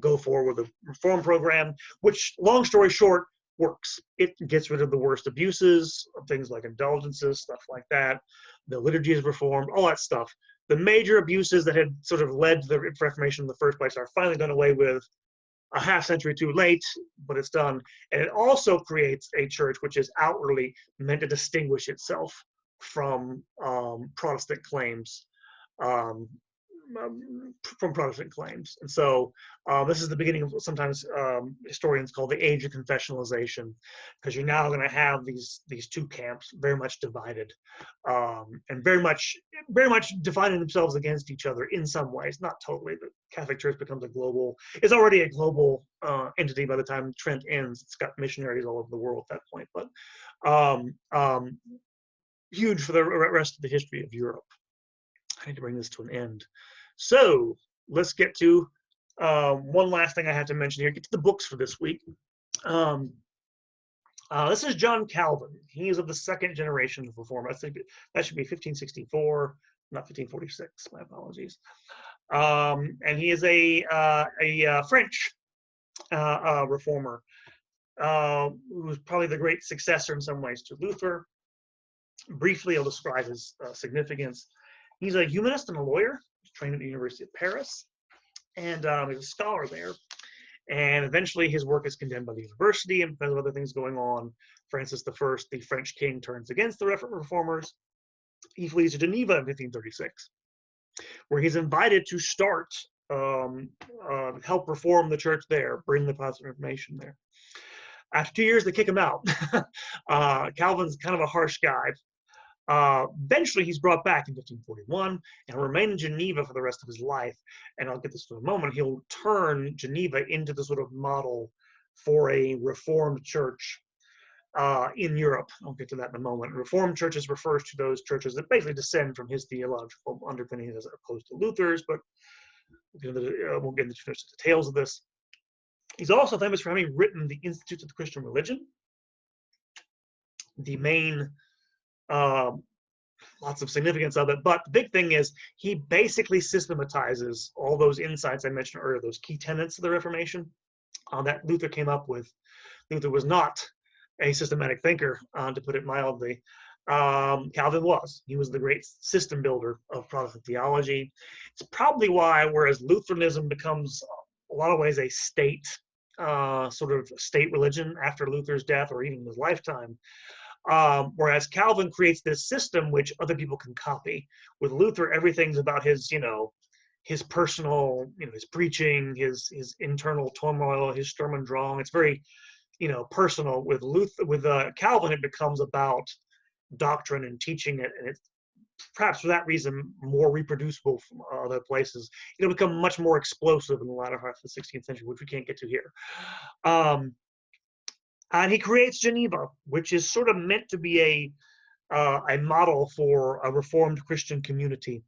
go forward with a reform program, which, long story short, works. It gets rid of the worst abuses, things like indulgences, stuff like that. The liturgy is reformed, all that stuff. The major abuses that had sort of led to the Reformation in the first place are finally done away with. a half century too late, but it's done. And it also creates a church which is outwardly meant to distinguish itself from Protestant claims. Um, from Protestant claims. And so this is the beginning of what sometimes historians call the age of confessionalization, because you're now going to have these two camps very much divided, and very much defining themselves against each other in some ways. Not totally. The Catholic Church becomes it's already a global entity by the time Trent ends. It's got missionaries all over the world at that point, but huge for the rest of the history of Europe. I need to bring this to an end. So let's get to one last thing I have to mention here. Get to the books for this week. This is John Calvin. He is of the second generation of Reformer. I think that should be 1564, not 1546. My apologies. And he is a French Reformer, who was probably the great successor in some ways to Luther. Briefly, I'll describe his significance. He's a humanist and a lawyer, trained at the University of Paris, and he's a scholar there. And eventually his work is condemned by the university, and because of other things going on, Francis I, the French king, turns against the reformers. He flees to Geneva in 1536, where he's invited to start, help reform the church there, bring the Protestant Reformation there. After 2 years, they kick him out. Calvin's kind of a harsh guy. Eventually, he's brought back in 1541 and will remain in Geneva for the rest of his life. And I'll get this in a moment. He'll turn Geneva into the sort of model for a Reformed church in Europe. I'll get to that in a moment. Reformed churches refers to those churches that basically descend from his theological underpinnings as opposed to Luther's, but we'll get into the details of this. He's also famous for having written the Institutes of the Christian Religion, the main lots of significance of it, but the big thing is he basically systematizes all those insights I mentioned earlier, those key tenets of the Reformation that Luther came up with. Luther was not a systematic thinker, to put it mildly. Calvin was. He was the great system builder of Protestant theology. It's probably why, whereas Lutheranism becomes a lot of ways a state, sort of state religion after Luther's death or even his lifetime, whereas Calvin creates this system which other people can copy. With Luther, everything's about his, his personal, his preaching, his internal turmoil, his Sturm und Drang. It's very, personal. With Calvin, it becomes about doctrine and teaching it, and it's perhaps for that reason more reproducible from other places. It'll become much more explosive in the latter half of the 16th century, which we can't get to here. And he creates Geneva, which is sort of meant to be a model for a Reformed Christian community,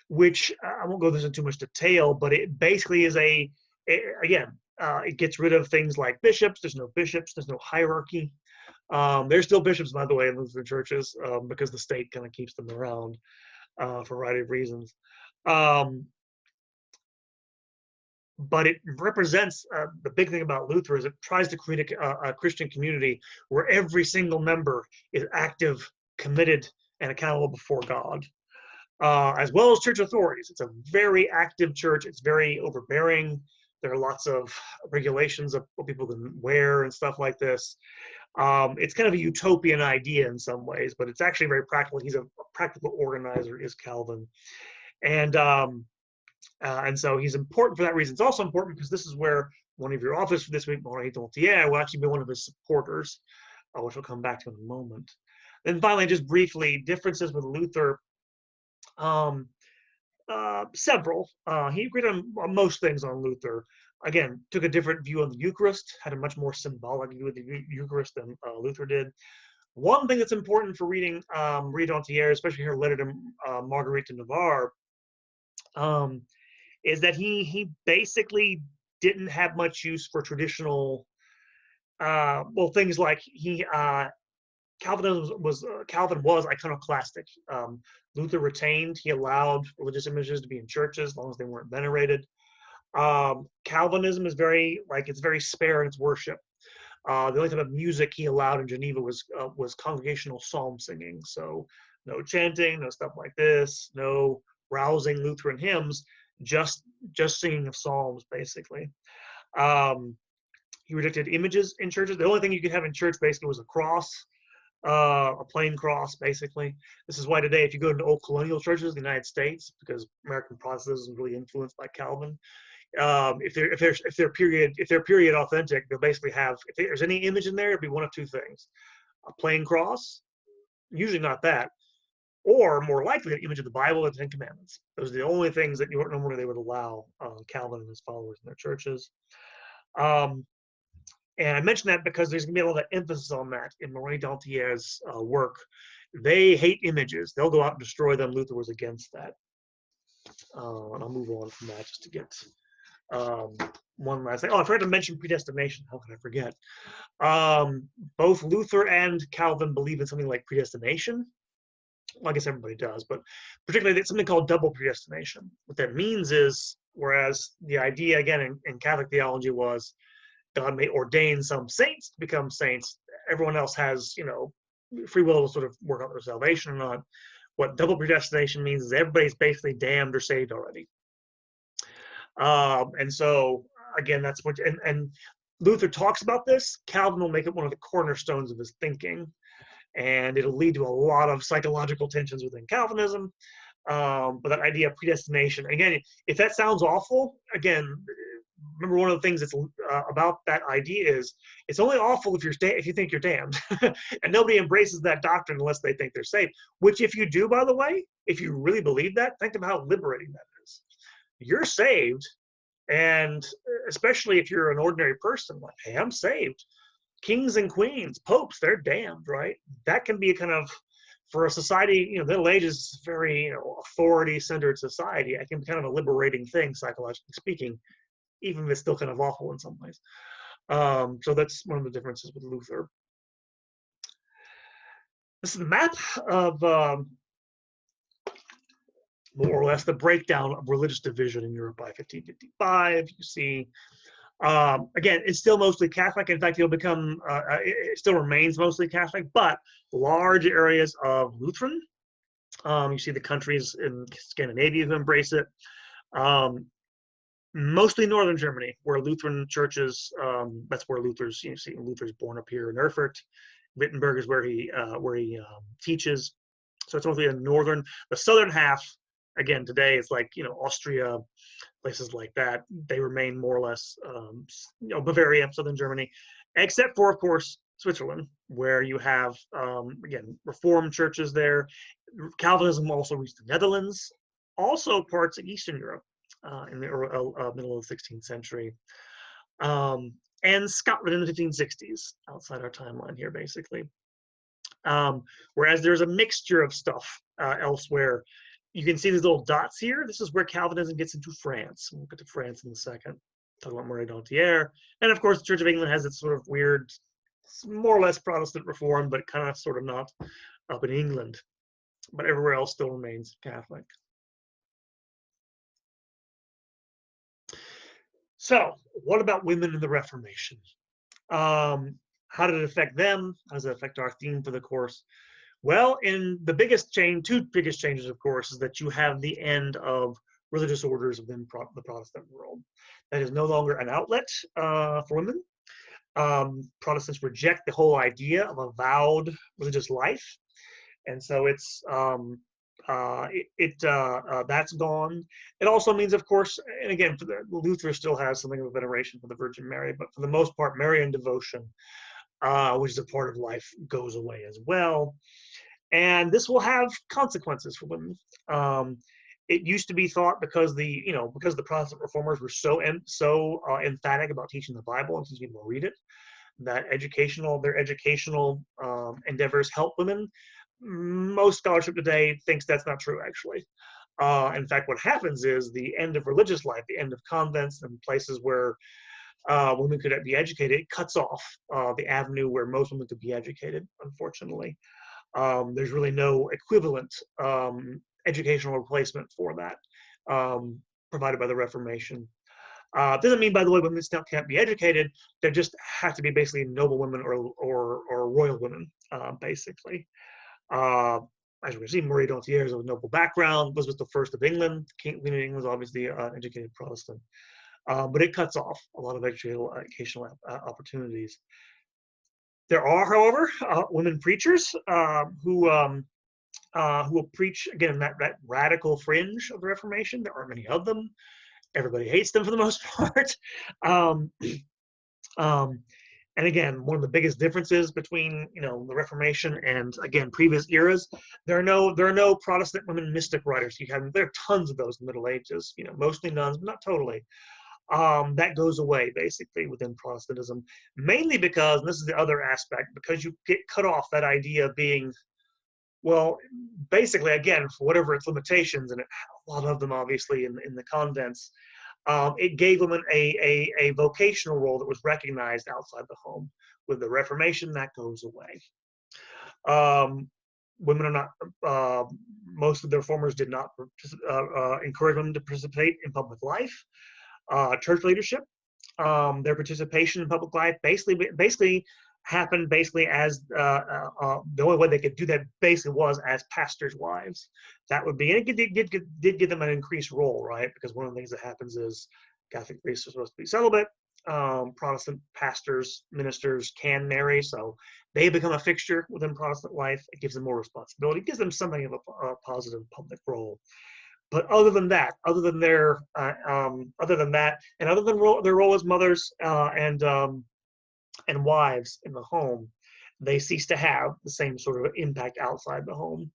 which I won't go into too much detail, but it basically is it gets rid of things like bishops. There's no bishops. There's no hierarchy. There's still bishops, by the way, in Lutheran churches, because the state kind of keeps them around for a variety of reasons. But it represents the big thing about Luther is it tries to create a Christian community where every single member is active, committed, and accountable before God, as well as church authorities. It's a very active church. It's very overbearing. There are lots of regulations of what people can wear and stuff like this. It's kind of a utopian idea in some ways, but it's actually very practical. He's a practical organizer, is Calvin. And so he's important for that reason. It's also important because this is where one of your authors for this week, Maurice Dontier, will actually be one of his supporters, which we'll come back to in a moment. Then finally, just briefly, differences with Luther. Several. He agreed on most things on Luther. Again, took a different view on the Eucharist, had a much more symbolic view of the Eucharist than Luther did. One thing that's important for reading Marie Dontier, especially her letter to Marguerite de Navarre, is that he basically didn't have much use for traditional, things like Calvin was iconoclastic. Luther retained, he allowed religious images to be in churches as long as they weren't venerated. Calvinism is very spare in its worship. The only type of music he allowed in Geneva was congregational psalm singing. So no chanting, no stuff like this, no rousing Lutheran hymns. just singing of psalms, basically. Um, he rejected images in churches. The only thing you could have in church basically was a cross, a plain cross, basically. This is why today, if you go to old colonial churches in the United States, because American Protestantism is really influenced by Calvin, if they're period authentic, they'll basically have, if there's any image in there, it'd be one of two things: a plain cross, usually not that, or more likely an image of the Bible and the Ten Commandments. Those are the only things that normally they would allow Calvin and his followers in their churches. Um, and I mention that because there's going to be a lot of emphasis on that in Marie Dantier's work. They hate images. They'll go out and destroy them. Luther was against that. And I'll move on from that just to get one last thing. Oh, I forgot to mention predestination. How could I forget? Both Luther and Calvin believe in something like predestination. Well, I guess everybody does, but particularly it's something called double predestination. What that means is, whereas the idea, again, in Catholic theology was God may ordain some saints to become saints, everyone else has, free will to sort of work out their salvation or not. What double predestination means is everybody's basically damned or saved already. And so, again, that's what, and Luther talks about this. Calvin will make it one of the cornerstones of his thinking, and it'll lead to a lot of psychological tensions within Calvinism. But that idea of predestination, again, if that sounds awful, again, remember one of the things that's about that idea is it's only awful if you think you're damned, and nobody embraces that doctrine unless they think they're saved. Which, if you do, by the way, if you really believe that, think of how liberating that is. You're saved, and especially if you're an ordinary person, like, hey, I'm saved. Kings and queens, popes, they're damned, right? That can be a kind of, for a society, Middle Ages is a very, authority-centered society. It can be kind of a liberating thing, psychologically speaking, even if it's still kind of awful in some ways. So that's one of the differences with Luther. This is the map of more or less the breakdown of religious division in Europe by 1555. You see, again, it's still mostly Catholic. In fact, it still remains mostly Catholic, but large areas of Lutheran. You see the countries in Scandinavia who embrace it. Mostly northern Germany, where Lutheran churches, that's where Luther's born up here in Erfurt. Wittenberg is where he teaches. So it's mostly the southern half. Again, today it's like, Austria, places like that. They remain more or less, Bavaria, southern Germany, except for, of course, Switzerland, where you have, again, Reformed churches there. Calvinism also reached the Netherlands, also parts of Eastern Europe in the middle of the 16th century. And Scotland in the 1560s, outside our timeline here, basically. Whereas there's a mixture of stuff elsewhere. You can see these little dots here. This is where Calvinism gets into France. We'll get to France in a second. Talk about Marie Dantier. And of course, the Church of England has its sort of weird, more or less Protestant reform, but kind of sort of not up in England. But everywhere else still remains Catholic. So, what about women in the Reformation? How did it affect them? How does it affect our theme for the course? Well, in the two biggest changes, of course, is that you have the end of religious orders within the Protestant world. That is no longer an outlet for women. Protestants reject the whole idea of a vowed religious life, and so it's that's gone. It also means, of course, and again, Luther still has something of a veneration for the Virgin Mary, but for the most part, Marian devotion, which is a part of life, goes away as well. And this will have consequences for women. It used to be thought because the Protestant reformers were so emphatic about teaching the Bible and teaching people to read it, that their educational endeavors help women. Most scholarship today thinks that's not true, actually. In fact, what happens is the end of religious life, the end of convents and places where women could be educated, it cuts off the avenue where most women could be educated, unfortunately. There's really no equivalent educational replacement for that provided by the Reformation. Doesn't mean, by the way, women still can't be educated. They just have to be basically noble women or royal women, basically. as you can see, Marie d'Antière is of a noble background. Elizabeth I of England, Queen of England, was obviously an educated Protestant. But it cuts off a lot of educational opportunities. There are, however, women preachers who will preach, again, that radical fringe of the Reformation. There aren't many of them. Everybody hates them for the most part. Um, um, and again, one of the biggest differences between the Reformation and, again, previous eras, there are no Protestant women mystic writers. There are tons of those in the Middle Ages. Mostly nuns, but not totally. That goes away basically within Protestantism, mainly because, and this is the other aspect, because you get cut off that idea of being, well, basically, again, for whatever its limitations, and a lot of them obviously in the convents, it gave women a vocational role that was recognized outside the home. With the Reformation, that goes away. Women are not, most of the reformers did not encourage women to participate in public life, church leadership. Their participation in public life basically happened as the only way they could do that basically was as pastors' wives. That would be, and it did give them an increased role, right? Because one of the things that happens is Catholic priests are supposed to be celibate. Protestant pastors, ministers can marry, so they become a fixture within Protestant life. It gives them more responsibility, it gives them something of a positive public role. But other than that, other than that, and other than their role as mothers and wives in the home, they cease to have the same sort of impact outside the home.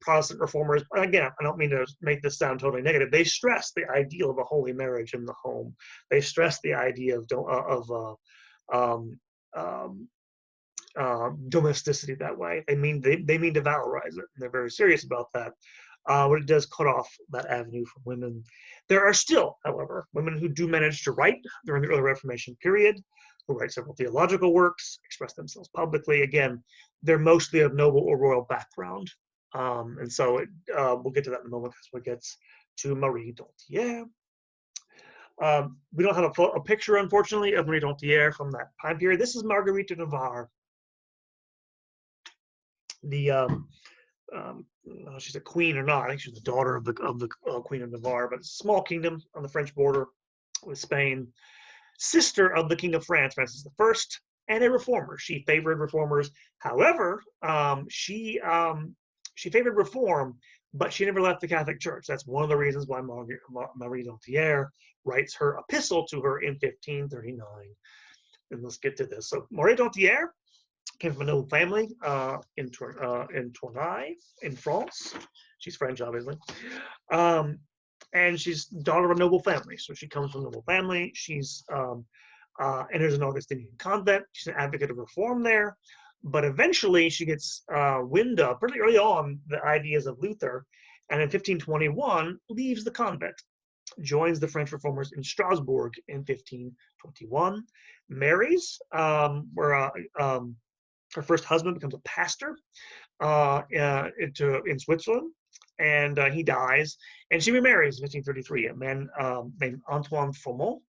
Protestant reformers, again, I don't mean to make this sound totally negative, they stress the ideal of a holy marriage in the home. They stress the idea of um, um, domesticity that way. They mean to valorize it, and they're very serious about that. But it does cut off that avenue for women. There are still, however, women who do manage to write during the early Reformation period, who write several theological works, express themselves publicly. Again, they're mostly of noble or royal background. And so we'll get to that in a moment as we get to Marie d'Antière. We don't have a picture, unfortunately, of Marie d'Antière from that time period. This is Marguerite de Navarre. She's a queen or not. I think she's the daughter of the Queen of Navarre, but it's a small kingdom on the French border with Spain. Sister of the King of France, Francis I, and a reformer. She favored reformers. However, she favored reform, but she never left the Catholic Church. That's one of the reasons why Marie d'Antière writes her epistle to her in 1539. And let's get to this. So Marie d'Antière came from a noble family in Tournai, in France. She's French, obviously. And she's daughter of a noble family. So she comes from a noble family. She's enters an Augustinian convent. She's an advocate of reform there. But eventually she gets wind of, pretty early on, the ideas of Luther. And in 1521, leaves the convent, joins the French reformers in Strasbourg in 1521, marries, where her first husband becomes a pastor in Switzerland, and he dies, and she remarries in 1533 a man named Antoine Fromont,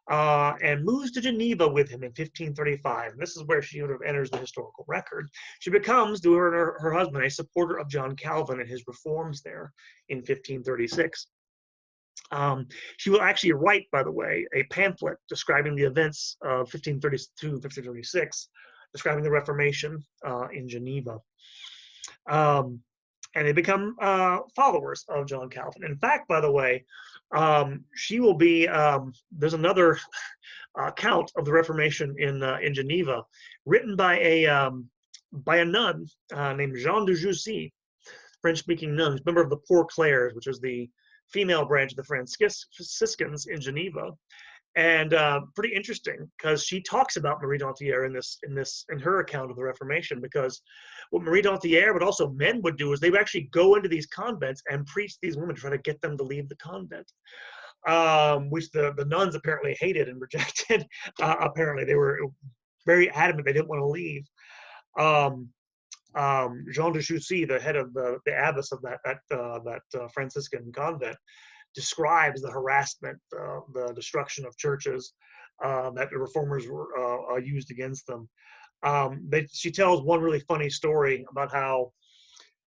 and moves to Geneva with him in 1535. And this is where she sort of enters the historical record. She becomes, to her husband, a supporter of John Calvin and his reforms there in 1536. She will actually write, by the way, a pamphlet describing the events of 1532, 1536, describing the Reformation in Geneva. And they become followers of John Calvin. In fact, by the way, she will be, there's another account of the Reformation in Geneva, written by a nun named Jean de Jussy, French-speaking nun, member of the Poor Clares, which is the female branch of the Franciscans in Geneva. And pretty interesting, because she talks about Marie d'Antière in her account of the Reformation, because what Marie d'Antière, but also men would do, is they would actually go into these convents and preach these women to try to get them to leave the convent, which the nuns apparently hated and rejected. Apparently, they were very adamant they didn't want to leave. Jean de Jussy, the head of the abbess of that Franciscan convent, describes the harassment, the destruction of churches that the reformers used against them. She tells one really funny story about how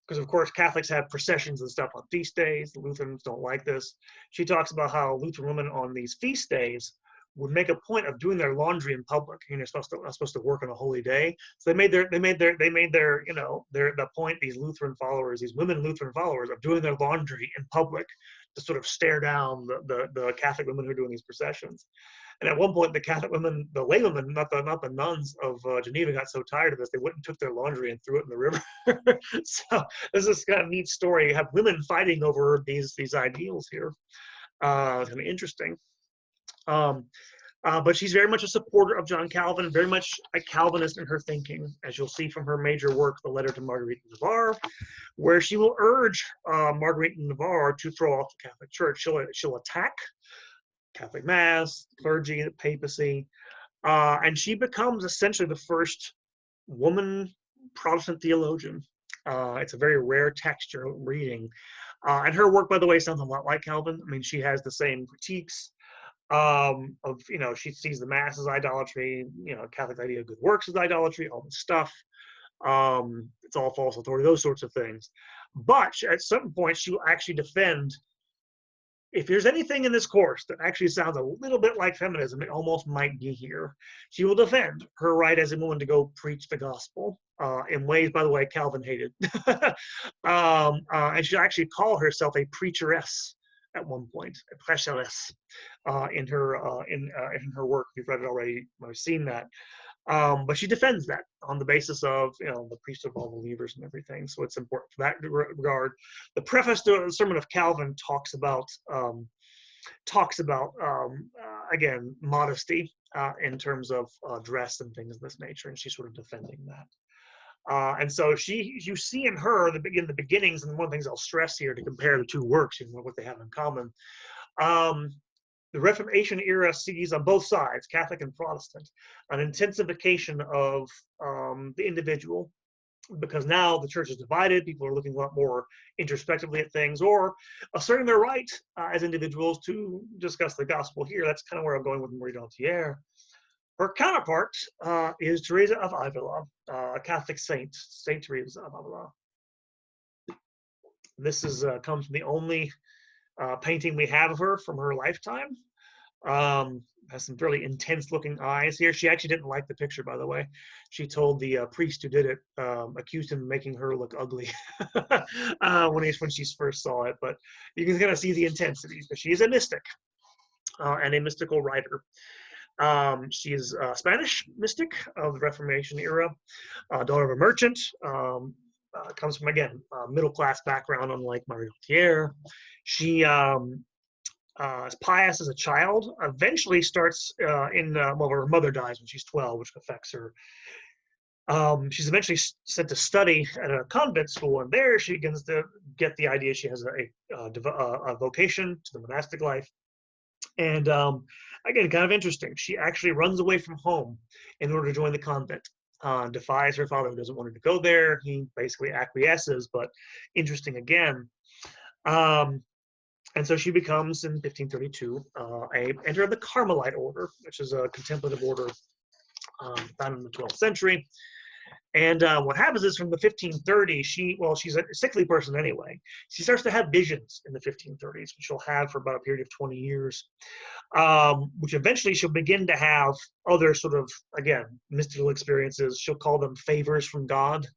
because of course Catholics have processions and stuff on feast days. The Lutherans don't like this. She talks about how Lutheran women on these feast days would make a point of doing their laundry in public. You know, not supposed to work on a holy day. So they made their you know their the point, these Lutheran followers, these women Lutheran followers, of doing their laundry in public to sort of stare down the Catholic women who are doing these processions. And at one point, the Catholic women, the lay women, not the nuns of Geneva, got so tired of this, they went and took their laundry and threw it in the river. So this is kind of a neat story. You have women fighting over these ideals here. It's kind of interesting. But she's very much a supporter of John Calvin, very much a Calvinist in her thinking, as you'll see from her major work, The Letter to Marguerite de Navarre, where she will urge Marguerite de Navarre to throw off the Catholic Church. She'll attack Catholic Mass, clergy, the papacy, and she becomes essentially the first woman Protestant theologian. It's a very rare text you're reading. And her work, by the way, sounds a lot like Calvin. I mean, she has the same critiques of, you know, she sees the Mass as idolatry, you know, Catholic idea of good works as idolatry, all this stuff. It's all false authority, those sorts of things. But at some point, she will actually defend, if there's anything in this course that actually sounds a little bit like feminism, it almost might be here. She will defend her right as a woman to go preach the gospel in ways, by the way, Calvin hated. And she'll actually call herself a preacheress at one point, a prêcheresse, in her work. You've read it already, I've seen that. But she defends that on the basis of, you know, the priesthood of all believers and everything. So it's important for that regard. The preface to the Sermon of Calvin talks about again, modesty in terms of dress and things of this nature, and she's sort of defending that. And so you see in her the beginnings, and one of the things I'll stress here to compare the two works, you know, what they have in common. The Reformation era sees on both sides, Catholic and Protestant, an intensification of the individual, because now the church is divided. People are looking a lot more introspectively at things, or asserting their right as individuals to discuss the gospel here. That's kind of where I'm going with Marie d'Altière. Her counterpart is Teresa of Avila, a Catholic saint, Saint Teresa of Avila. This comes from the only painting we have of her from her lifetime. Has some fairly intense looking eyes here. She actually didn't like the picture, by the way. She told the priest who did it, accused him of making her look ugly when she first saw it. But you can kind of see the intensity, because she is a mystic and a mystical writer. She is a Spanish mystic of the Reformation era, daughter of a merchant, comes from, again, middle-class background, unlike Marie d'Altière. She is pious as a child, eventually starts well, her mother dies when she's 12, which affects her. She's eventually sent to study at a convent school, and there she begins to get the idea she has a vocation to the monastic life. And again, kind of interesting. She actually runs away from home in order to join the convent. Defies her father, who doesn't want her to go there. He basically acquiesces, but interesting again. And so she becomes, in 1532, enter of the Carmelite order, which is a contemplative order found in the 12th century. And what happens is, from the 1530s, she's a sickly person anyway. She starts to have visions in the 1530s, which she'll have for about a period of 20 years, which eventually she'll begin to have other sort of, again, mystical experiences. She'll call them favors from God,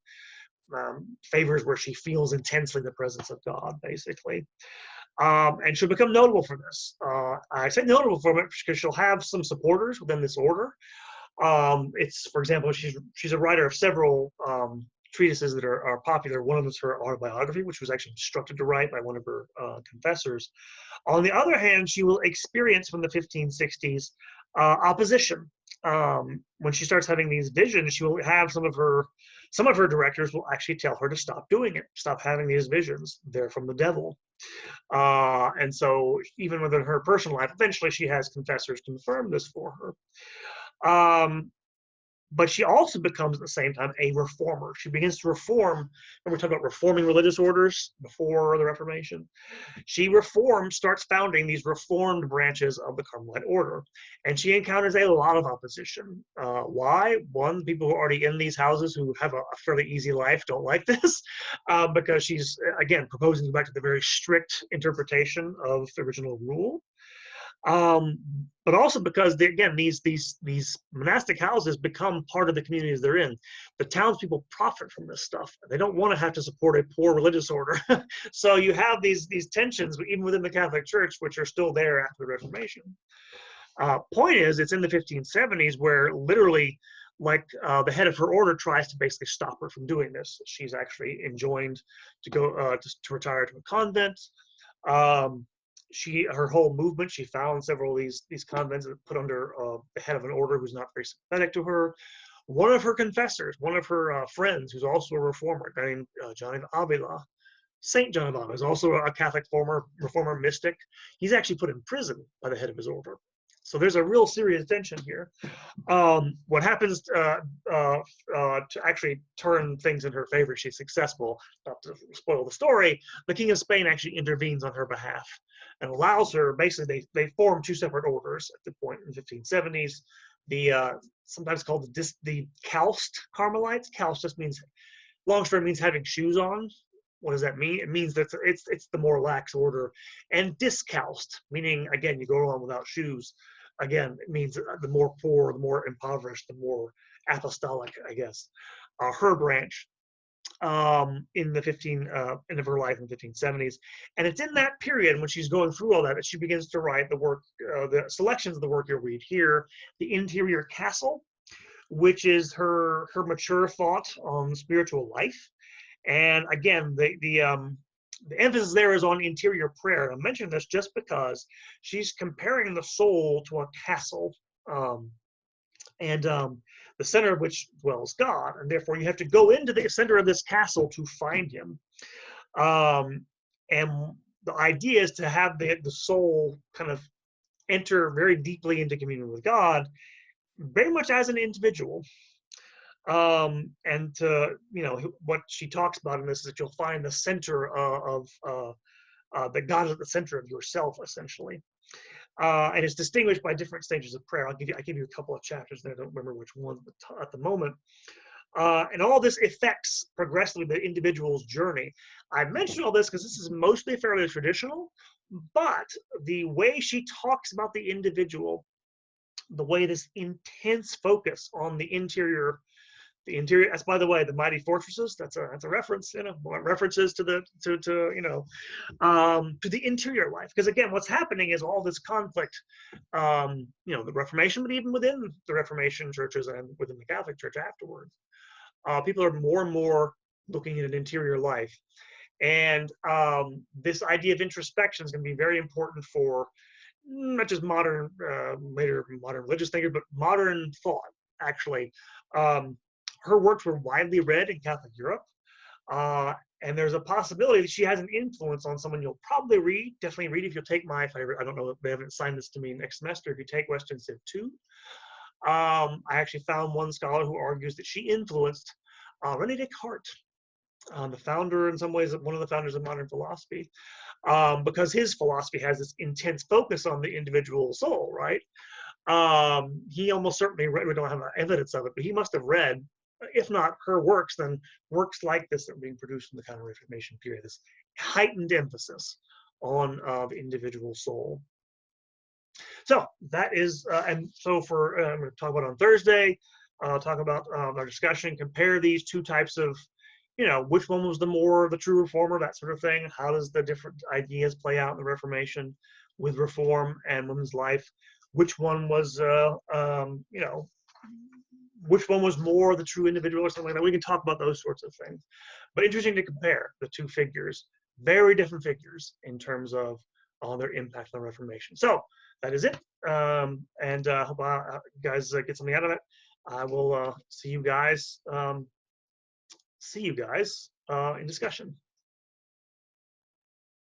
favors where she feels intensely the presence of God, basically. And she'll become notable for this. I say notable for it because she'll have some supporters within this order. It's, for example, she's a writer of several treatises that are popular. One of them is her autobiography, which was actually instructed to write by one of her confessors. On the other hand, she will experience from the 1560s opposition. When she starts having these visions, she will have some of her directors will actually tell her to stop doing it, stop having these visions. They're from the devil. And so even within her personal life, eventually she has confessors confirm this for her. but she also becomes at the same time a reformer. She begins to reform, and we're talking about reforming religious orders before the Reformation. She starts founding these reformed branches of the Carmelite order, and she encounters a lot of opposition. Why? One, people who are already in these houses who have a fairly easy life don't like this, because she's, again, proposing to go back to the very strict interpretation of the original rule. But also because again, these monastic houses become part of the communities they're in. The townspeople profit from this stuff. They don't want to have to support a poor religious order. So you have these tensions even within the Catholic Church, which are still there after the Reformation. Point is, it's in the 1570s where literally, like, the head of her order tries to basically stop her from doing this. She's actually enjoined to go to retire to a convent. Her whole movement, she found several of these convents that put under the head of an order who's not very sympathetic to her. One of her confessors, one of her friends, who's also a reformer, a guy named John of Avila, Saint John of Avila, is also a Catholic reformer mystic. He's actually put in prison by the head of his order. So there's a real serious tension here. What happens to actually turn things in her favor? She's successful. Not to spoil the story, the King of Spain actually intervenes on her behalf and allows her. Basically, they form two separate orders at the point in the 1570s. The sometimes called the Calced Carmelites. Calced just means, long story, means having shoes on. What does that mean? It means that it's the more lax order. And discalced, meaning, again, you go on without shoes. Again, it means the more poor, the more impoverished, the more apostolic, I guess. Her branch in the end of her life in the 1570s. And it's in that period when she's going through all that she begins to write the work, the selections of the work you'll read here, The Interior Castle, which is her mature thought on spiritual life. And again, the emphasis there is on interior prayer. And I mention this just because she's comparing the soul to a castle, and the center of which dwells God. And therefore, you have to go into the center of this castle to find him. And the idea is to have the soul kind of enter very deeply into communion with God, very much as an individual. And what she talks about in this is that you'll find the center of that God is at the center of yourself, essentially. And it's distinguished by different stages of prayer. I give you a couple of chapters there. I don't remember which one at the moment. And all this affects progressively the individual's journey. I mention all this because this is mostly fairly traditional, but the way she talks about the individual, the way this intense focus on the interior, as by the way, the mighty fortresses, that's a reference, references to the interior life. Because again, what's happening is all this conflict, the Reformation, but even within the Reformation churches and within the Catholic Church afterwards, people are more and more looking at an interior life. And this idea of introspection is going to be very important for not just later modern religious thinkers, but modern thought, actually. Her works were widely read in Catholic Europe, and there's a possibility that she has an influence on someone you'll probably definitely read if you'll take I don't know if they haven't assigned this to me next semester, if you take Western Civ 2. I actually found one scholar who argues that she influenced René Descartes, the founder, in some ways, one of the founders of modern philosophy, because his philosophy has this intense focus on the individual soul, right? He almost certainly read, we don't have evidence of it, but he must have read, if not her works, then works like this that were being produced in the Counter-Reformation period, this heightened emphasis on the individual soul. So that is, and so I'm going to talk about on Thursday, talk about our discussion, compare these two types of, which one was the true reformer, that sort of thing. How does the different ideas play out in the Reformation with reform and women's life? Which one was, which one was more the true individual or something like that? We can talk about those sorts of things. But interesting to compare the two figures, very different figures in terms of their impact on the Reformation. So that is it. And hope you guys get something out of it. I will see you guys in discussion.